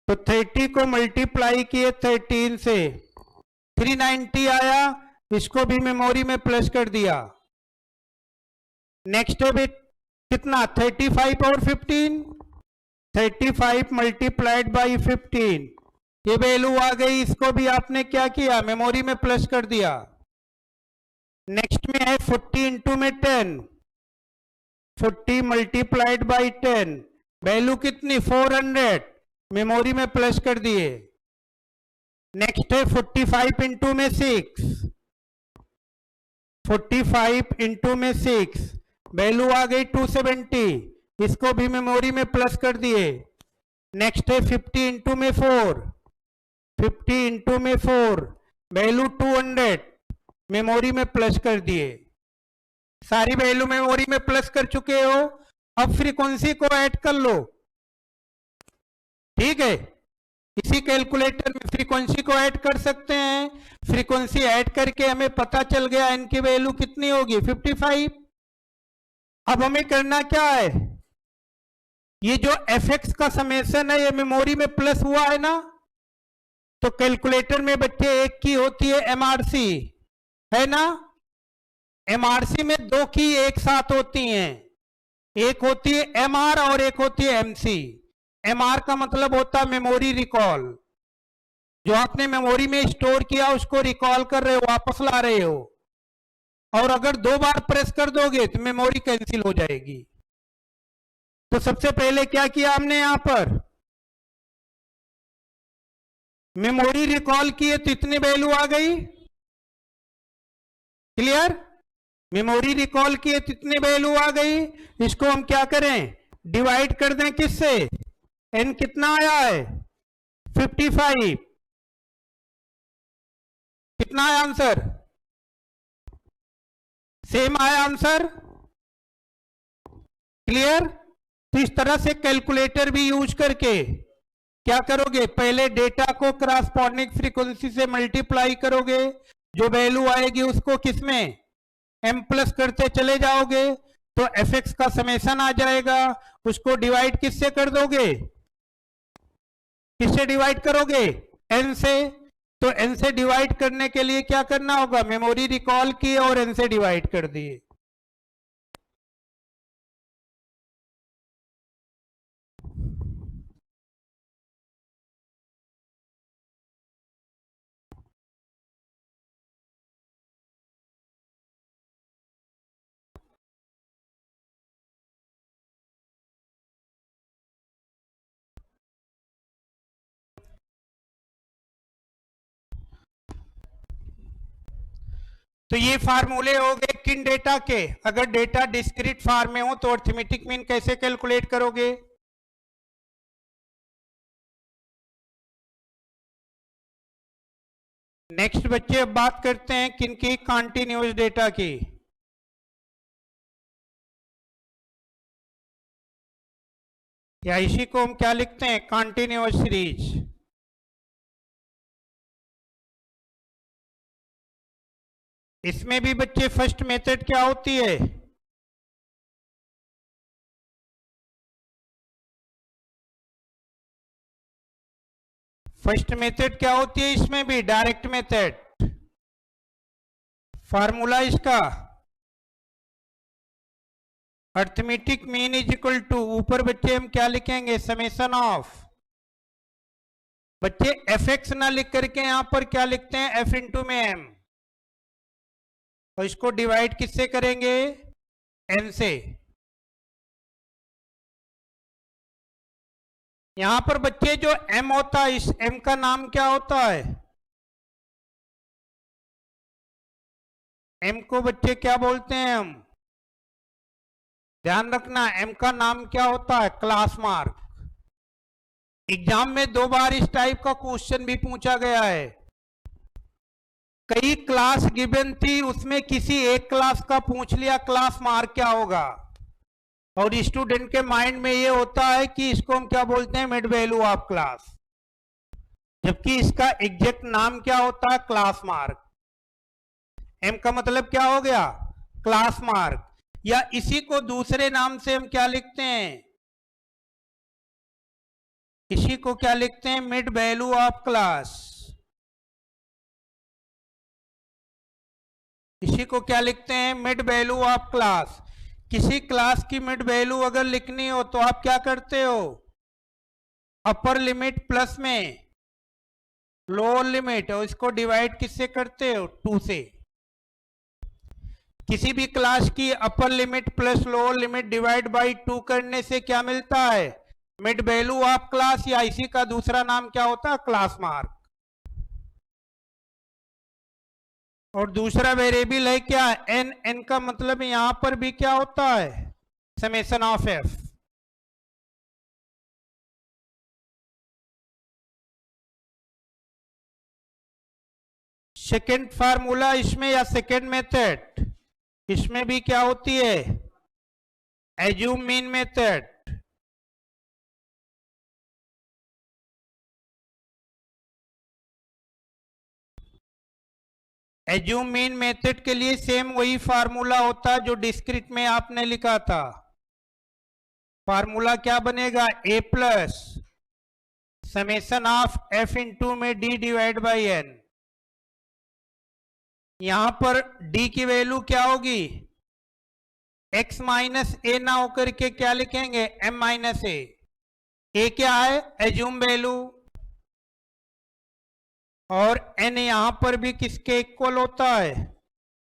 तो 30 को मल्टीप्लाई किए 13 से 390 आया, इसको भी मेमोरी में प्लस कर दिया। नेक्स्ट है कितना 35 और 15, 35 मल्टीप्लाइड बाई 15, ये वैल्यू आ गई, इसको भी आपने क्या किया मेमोरी में प्लस कर दिया। नेक्स्ट में है 40 इंटू में 10, 40 मल्टीप्लाइड बाई 10, वैल्यू कितनी 400, मेमोरी में प्लस कर दिए। नेक्स्ट है 45 इंटू में 6, 45 इंटू में 6, वैल्यू आ गई 270, इसको भी मेमोरी में प्लस कर दिए। नेक्स्ट है 50 इंटू में 4, 50 इंटू में 4, वैल्यू 200, मेमोरी में प्लस कर दिए। सारी वैल्यू मेमोरी में प्लस कर चुके हो, अब फ्रीक्वेंसी को ऐड कर लो, ठीक है। इसी कैलकुलेटर में फ्रीक्वेंसी को ऐड कर सकते हैं, फ्रीक्वेंसी ऐड करके हमें पता चल गया इनकी वैल्यू कितनी होगी 55। अब हमें करना क्या है, ये जो fx का समेशन है ये मेमोरी में प्लस हुआ है ना, तो कैलकुलेटर में बच्चे एक की होती है MRC, है ना। MRC में दो की एक साथ होती हैं, एक होती है MR और एक होती है MC। MR का मतलब होता है मेमोरी रिकॉल, जो आपने मेमोरी में स्टोर किया उसको रिकॉल कर रहे हो, वापस ला रहे हो, और अगर 2 बार प्रेस कर दोगे तो मेमोरी कैंसिल हो जाएगी। तो सबसे पहले क्या किया हमने यहां पर मेमोरी रिकॉल किए, तो इतनी वैल्यू आ गई, क्लियर। मेमोरी रिकॉल किए तो इतनी वैल्यू आ गई, इसको हम क्या करें डिवाइड कर दें किससे, n कितना आया है 55, कितना आया आंसर, सेम आया आंसर, क्लियर। तो इस तरह से कैलकुलेटर भी यूज करके क्या करोगे, पहले डेटा को क्रॉसपॉन्डिंग फ्रीक्वेंसी से मल्टीप्लाई करोगे, जो वैल्यू आएगी उसको किसमें m प्लस करते चले जाओगे, तो fx का समेशन आ जाएगा, उसको डिवाइड किससे कर दोगे, किससे डिवाइड करोगे n से। तो n से डिवाइड करने के लिए क्या करना होगा, मेमोरी रिकॉल की और n से डिवाइड कर दिए। तो ये फार्मूले हो गए किन डेटा के। अगर डेटा डिस्क्रीट फॉर्म में हो तो अरिथमेटिक मीन कैसे कैलकुलेट करोगे। नेक्स्ट बच्चे अब बात करते हैं किनकी, कॉन्टिन्यूअस डेटा की। या इसी को हम क्या लिखते हैं, कॉन्टिन्यूअस सीरीज। इसमें भी बच्चे फर्स्ट मेथड क्या होती है, फर्स्ट मेथड क्या होती है, इसमें भी डायरेक्ट मेथड। फार्मूला इसका arithmetic mean is equal to, ऊपर बच्चे हम क्या लिखेंगे, समेशन ऑफ, बच्चे एफ एक्स ना लिख करके यहां पर क्या लिखते हैं, एफ इंटू में एम, और इसको डिवाइड किससे करेंगे, एन से। यहां पर बच्चे जो m होता है, इस m का नाम क्या होता है, m को बच्चे क्या बोलते हैं हम, ध्यान रखना m का नाम क्या होता है, क्लास मार्क। एग्जाम में 2 बार इस टाइप का क्वेश्चन भी पूछा गया है। कई क्लास गिवन थी, उसमें किसी एक क्लास का पूछ लिया क्लास मार्क क्या होगा, और स्टूडेंट के माइंड में ये होता है कि इसको हम क्या बोलते हैं, मिड वैल्यू ऑफ क्लास, जबकि इसका एग्जैक्ट नाम क्या होता है, क्लास मार्क। एम का मतलब क्या हो गया, क्लास मार्क, या इसी को दूसरे नाम से हम क्या लिखते हैं, इसी को क्या लिखते हैं, मिड वैल्यू ऑफ क्लास। इसी को क्या लिखते हैं, मिड वैल्यू ऑफ क्लास। किसी क्लास की मिड वैल्यू अगर लिखनी हो तो आप क्या करते हो, अपर लिमिट प्लस में लोअर लिमिट, और इसको डिवाइड किससे करते हो, 2 से। किसी भी क्लास की upper limit plus lower limit divide by 2 करने से क्या मिलता है, मिड वैल्यू ऑफ क्लास, या इसी का दूसरा नाम क्या होता है, क्लास मार्क। और दूसरा वेरिएबल है क्या, एन, एन का मतलब यहां पर भी क्या होता है, summation of F. Second formula इसमें, या सेकेंड मेथड इसमें भी क्या होती है, assume mean method. Assume mean method के लिए सेम वही फार्मूला होता है जो डिस्क्रीट में आपने लिखा था। फार्मूला क्या बनेगा, a plus summation of f into में डी डिवाइड बाई एन। यहां पर डी की वैल्यू क्या होगी, एक्स माइनस ए ना होकर के क्या लिखेंगे, एम माइनस ए। ए क्या है, एज्यूम वैल्यू, और एन यहां पर भी किसके इक्वल होता है,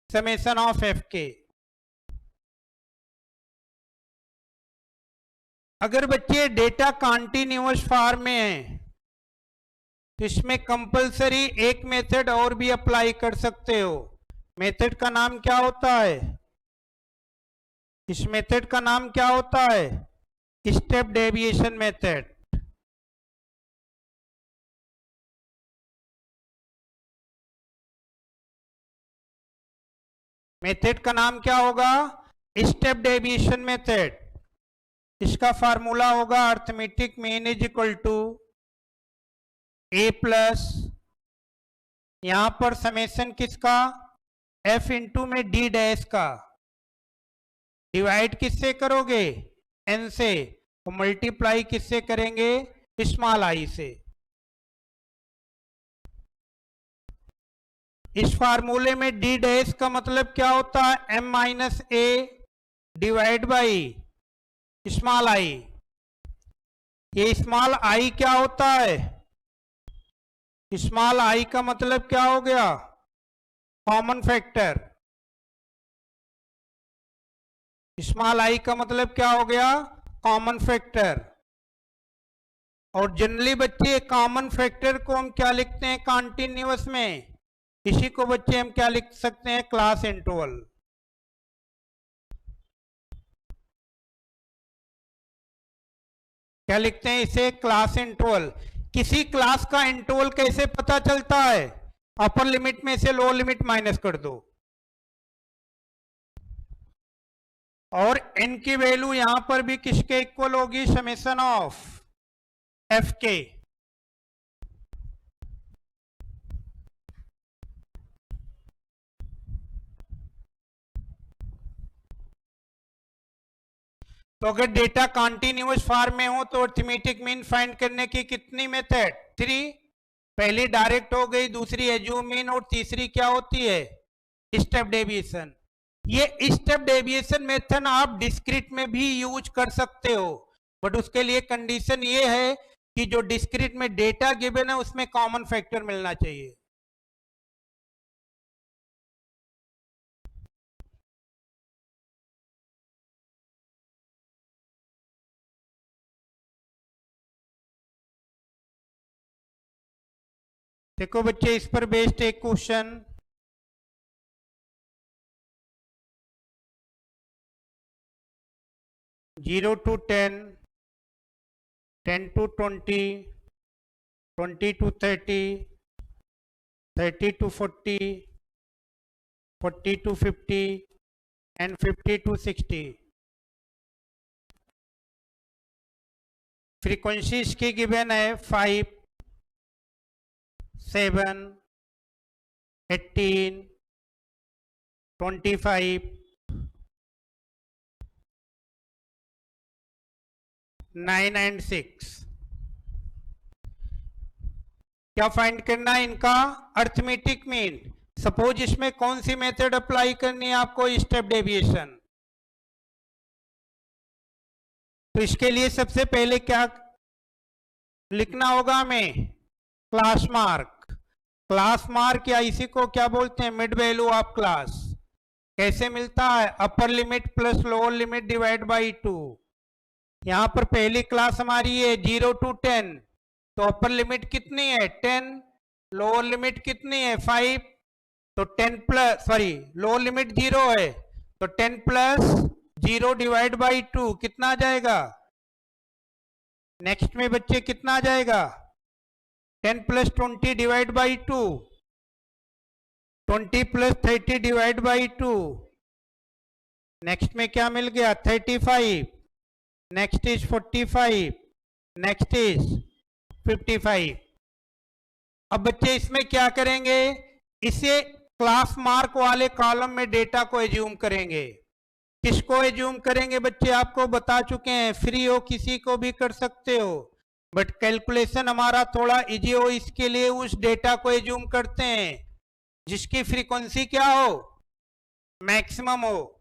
समेशन ऑफ एफ के। अगर बच्चे डेटा कॉन्टिन्यूअस फॉर्म में है तो इसमें कंपलसरी एक मेथड और भी अप्लाई कर सकते हो। मेथड का नाम क्या होता है, इस मेथड का नाम क्या होता है, स्टेप डेविएशन मेथड। मेथड का नाम क्या होगा, स्टेप डेविएशन मेथड। इसका फार्मूला होगा arithmetic mean is equal to a plus, यहां पर समेशन किसका, एफ इंटू में डी डैश का, डिवाइड किससे करोगे, एन से, और मल्टीप्लाई किससे करेंगे, स्मॉल आई से। इस फार्मूले में डी डैश का मतलब क्या होता है, m minus a divide by small i. ये स्मॉल आई क्या होता है, स्मॉल आई का मतलब क्या हो गया, कॉमन फैक्टर। स्मॉल आई का मतलब क्या हो गया, कॉमन फैक्टर। और जनरली बच्चे कॉमन फैक्टर को हम क्या लिखते हैं कॉन्टिन्यूअस में, इसी को बच्चे हम क्या लिख सकते हैं, क्लास इंटरवल। क्या लिखते हैं इसे, क्लास इंटरवल। किसी क्लास का इंटरवल कैसे पता चलता है, अपर लिमिट में से लोअर लिमिट माइनस कर दो और n की वैल्यू यहां पर भी किसके इक्वल होगी, समेशन ऑफ f के। तो अगर डेटा कॉन्टिन्यूअस फॉर्म में हो तो अरिथमेटिक मीन फाइंड करने की कितनी मेथड, 3। पहली डायरेक्ट हो गई, दूसरी एज्यूम मीन और तीसरी क्या होती है, स्टेप डेविएशन। ये स्टेप डेविएशन मेथड आप डिस्क्रीट में भी यूज कर सकते हो, बट उसके लिए कंडीशन ये है कि जो डिस्क्रीट में डेटा गिवन है उसमें कॉमन फैक्टर मिलना चाहिए। देखो बच्चे, इस पर बेस्ड एक question, zero to 10, 10 to 20, 20 to 30, 30 to 40, 40 to 50 and 50 to 60। Frequency इसकी गिवन है 5, 7, 18, 25, 9 and 6। क्या फाइंड करना है इनका, अरिथमेटिक मीन। सपोज इसमें कौन सी मेथड अप्लाई करनी है आपको, स्टेप डेविएशन। तो इसके लिए सबसे पहले क्या लिखना होगा हमें, क्लास मार्क। क्लास मार्क या इसी को क्या बोलते हैं, मिड वैल्यू ऑफ क्लास। कैसे मिलता है, upper limit plus lower limit divide by 2। यहां पर पहली क्लास हमारी है 0 to 10, तो अपर लिमिट कितनी है 10, लोअर लिमिट कितनी है 5, तो 10 प्लस लोअर लिमिट 0 है, तो 10 प्लस 0 डिवाइड बाई 2 कितना आ जाएगा। नेक्स्ट में बच्चे कितना आ जाएगा, 10 plus 20 divide by 2, 20 plus 30 divide by 2। Next में क्या मिल गया, 35। Next is 45, next is 55। अब बच्चे इसमें क्या करेंगे, इसे क्लास मार्क वाले कॉलम में डेटा को एज्यूम करेंगे। किसको एज्यूम करेंगे बच्चे, आपको बता चुके हैं, फ्री हो किसी को भी कर सकते हो, बट कैलकुलेशन हमारा थोड़ा इजी हो इसके लिए उस डेटा को एज्यूम करते हैं जिसकी फ्रीक्वेंसी क्या हो, मैक्सिमम हो।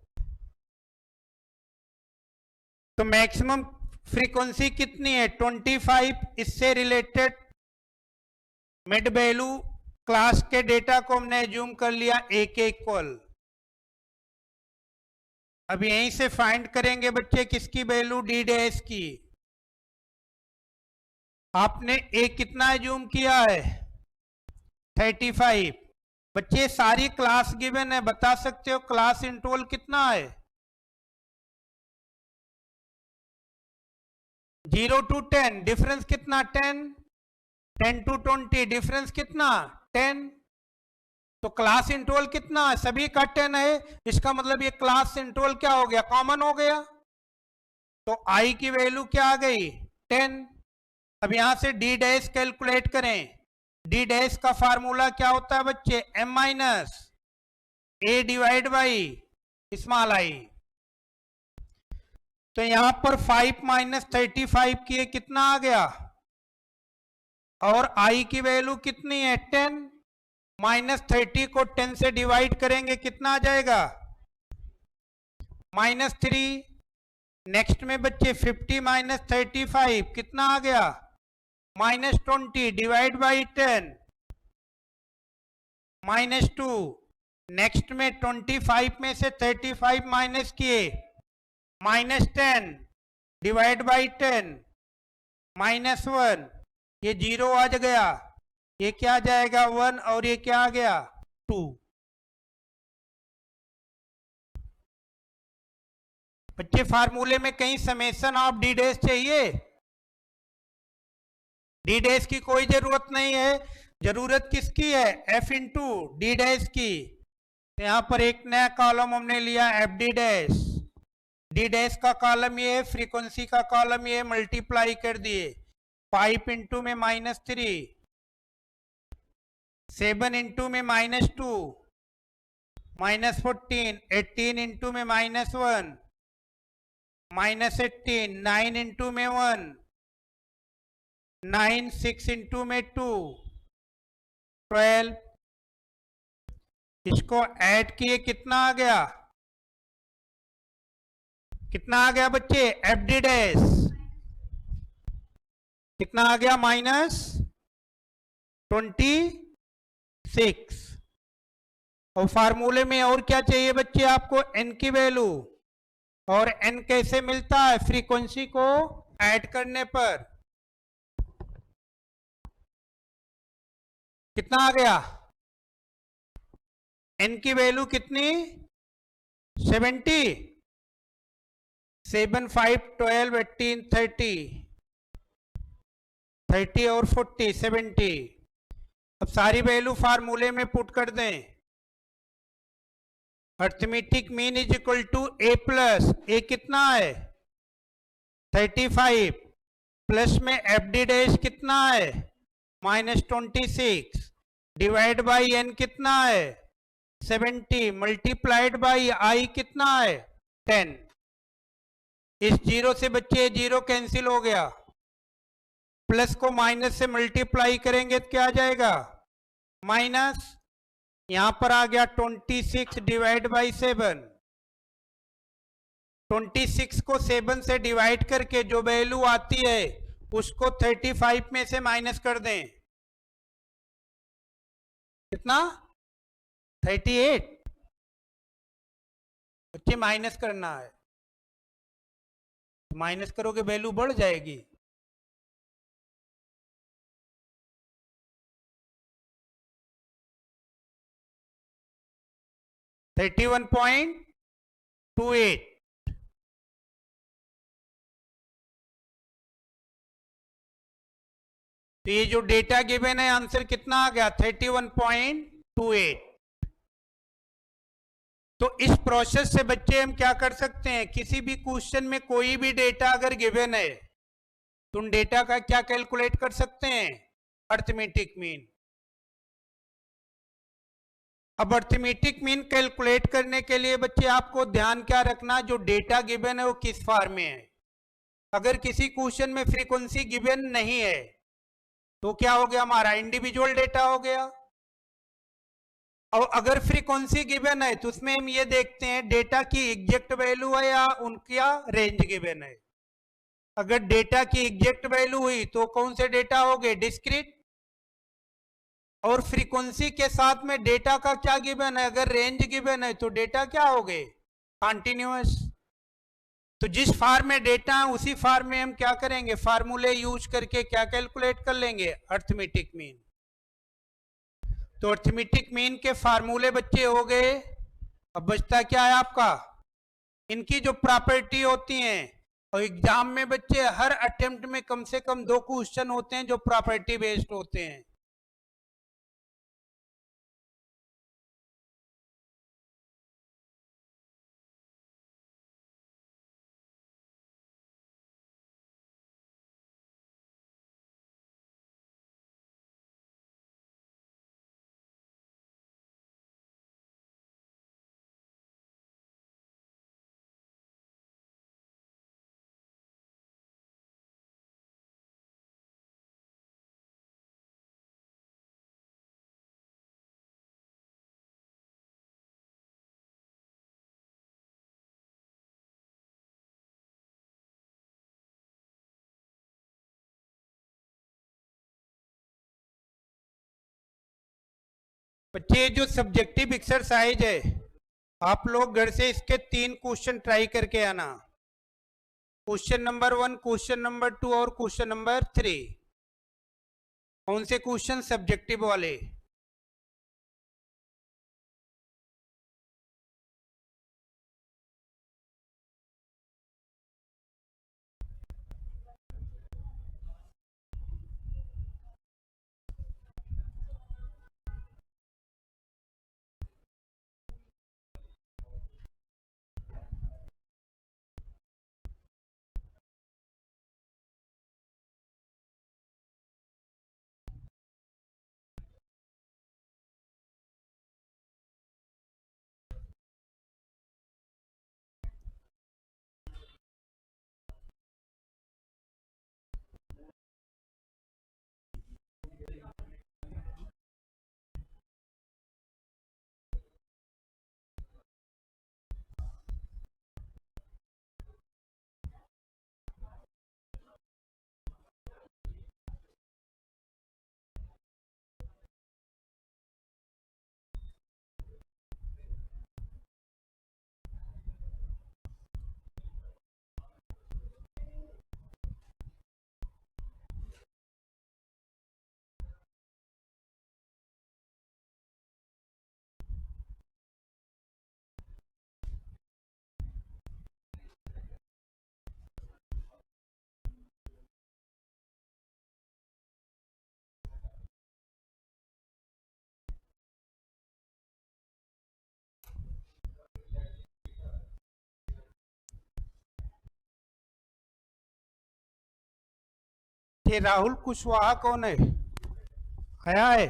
तो मैक्सिमम फ्रीक्वेंसी कितनी है 25। इससे रिलेटेड मिड वैल्यू क्लास के डेटा को हमने एज्यूम कर लिया ए के इक्वल। अब यहीं से फाइंड करेंगे बच्चे किसकी वैल्यू, डी डैश की। आपने ए कितना एज्यूम किया है 35। बच्चे सारी क्लास गिवन है, बता सकते हो क्लास इंटरवल कितना है, 0 to 10, डिफरेंस कितना 10, 10 to 20 डिफरेंस कितना 10। तो क्लास इंटरवल कितना है, सभी का 10 है, इसका मतलब ये क्लास इंटरवल क्या हो गया, कॉमन हो गया। तो आई की वैल्यू क्या आ गई 10। अब यहां से डी डैश कैलकुलेट करें। डी डैश का फार्मूला क्या होता है बच्चे, m minus a divide by small आई। तो यहां पर 5 माइनस 35 किए कितना आ गया, और i की वैल्यू कितनी है 10, माइनस 30 को 10 से डिवाइड करेंगे कितना आ जाएगा -3। नेक्स्ट में बच्चे 50 माइनस 35 कितना आ गया -20 डिवाइड बाई 10 -2। नेक्स्ट में 25 में से 35 माइनस किए -10 डिवाइड बाई 10 -1। ये 0 आ गया, ये क्या आ जाएगा 1, और ये क्या आ गया 2। बच्चे फार्मूले में कहीं समेशन ऑफ डी डैश चाहिए? डी डैश की कोई जरूरत नहीं है। जरूरत किसकी है? एफ इंटू डी डैश की। तो यहां पर एक नया कॉलम हमने लिया F D dash. D dash का कॉलम ये है, फ्रीक्वेंसी का कॉलम ये, मल्टीप्लाई कर दिए। 5 इंटू में -3, 7 इंटू में -2, -14, 18 इंटू में -1, -18, 9 इंटू में 1, 9, 6 इंटू में 2, 12। इसको ऐड किए कितना आ गया? कितना आ गया बच्चे? एफ डी डैश कितना आ गया? -26। और फार्मूले में और क्या चाहिए बच्चे आपको? एन की वैल्यू। और एन कैसे मिलता है? फ्रीक्वेंसी को ऐड करने पर। कितना आ गया? एन की वैल्यू कितनी? 70। 7, 5, 12, 18, 30 और 40, 70। अब सारी वैल्यू फार्मूले में पुट कर दें। Arithmetic mean is equal to a plus a कितना है? 35 प्लस में एफ डी डैश कितना है? -26 डिवाइड बाई एन कितना है? 70 मल्टीप्लाइड बाई आई कितना है? 10। इस जीरो से बच्चे जीरो कैंसिल हो गया। प्लस को माइनस से मल्टीप्लाई करेंगे तो क्या आ जाएगा? माइनस। यहां पर आ गया 26 डिवाइड बाई 7। 26 को 7 से डिवाइड करके जो वैल्यू आती है उसको 35 में से माइनस कर दें। कितना? 38। बच्चे माइनस करना है, माइनस करोगे वैल्यू बढ़ जाएगी। तो 31.28। तो ये जो डेटा गिवन है आंसर कितना आ गया? 31.28। तो इस प्रोसेस से बच्चे हम क्या कर सकते हैं? किसी भी क्वेश्चन में कोई भी डेटा अगर गिवन है तो उन डेटा का क्या कैलकुलेट कर सकते हैं? Arithmetic mean. अब अर्थमेटिक मीन कैलकुलेट करने के लिए बच्चे आपको ध्यान क्या रखना? जो डेटा गिवन है वो किस फॉर्म में है। अगर किसी क्वेश्चन में फ्रीक्वेंसी गिवन नहीं है तो क्या हो गया? हमारा इंडिविजुअल डेटा हो गया। और अगर फ्रीक्वेंसी गिवन है तो उसमें हम ये देखते हैं डेटा की एग्जैक्ट वैल्यू है या उनका रेंज गिवन है। अगर डेटा की एग्जैक्ट वैल्यू हुई तो कौन से डेटा हो गए? डिस्क्रीट। और फ्रीक्वेंसी के साथ में डेटा का क्या गिवन है? अगर रेंज गिवन है तो डेटा क्या हो गए? कॉन्टिन्यूअस। तो जिस फॉर्म में डेटा है उसी फॉर्म में हम क्या करेंगे? फार्मूले यूज करके क्या कैलकुलेट कर लेंगे? Arithmetic mean. तो अर्थमेटिक मीन के फार्मूले बच्चे हो गए। अब बचता क्या है आपका? इनकी जो प्रॉपर्टी होती हैं, और एग्जाम में बच्चे हर अटेम्प्ट में कम से कम 2 क्वेश्चन होते हैं जो प्रॉपर्टी बेस्ड होते हैं। बच्चे जो सब्जेक्टिव एक्सरसाइज है आप लोग घर से इसके 3 क्वेश्चन ट्राई करके आना। क्वेश्चन नंबर 1, क्वेश्चन नंबर 2 और क्वेश्चन नंबर 3। कौन से क्वेश्चन? सब्जेक्टिव वाले। ये राहुल कुशवाहा कौन है? आया है?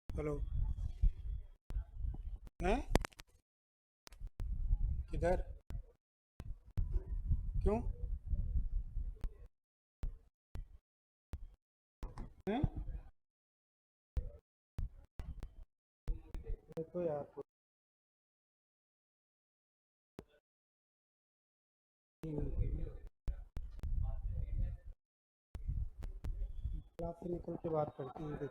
हेलो। हैं? किधर? क्यों? हैं? देखो यार, क्लास से निकल के बात करते हैं।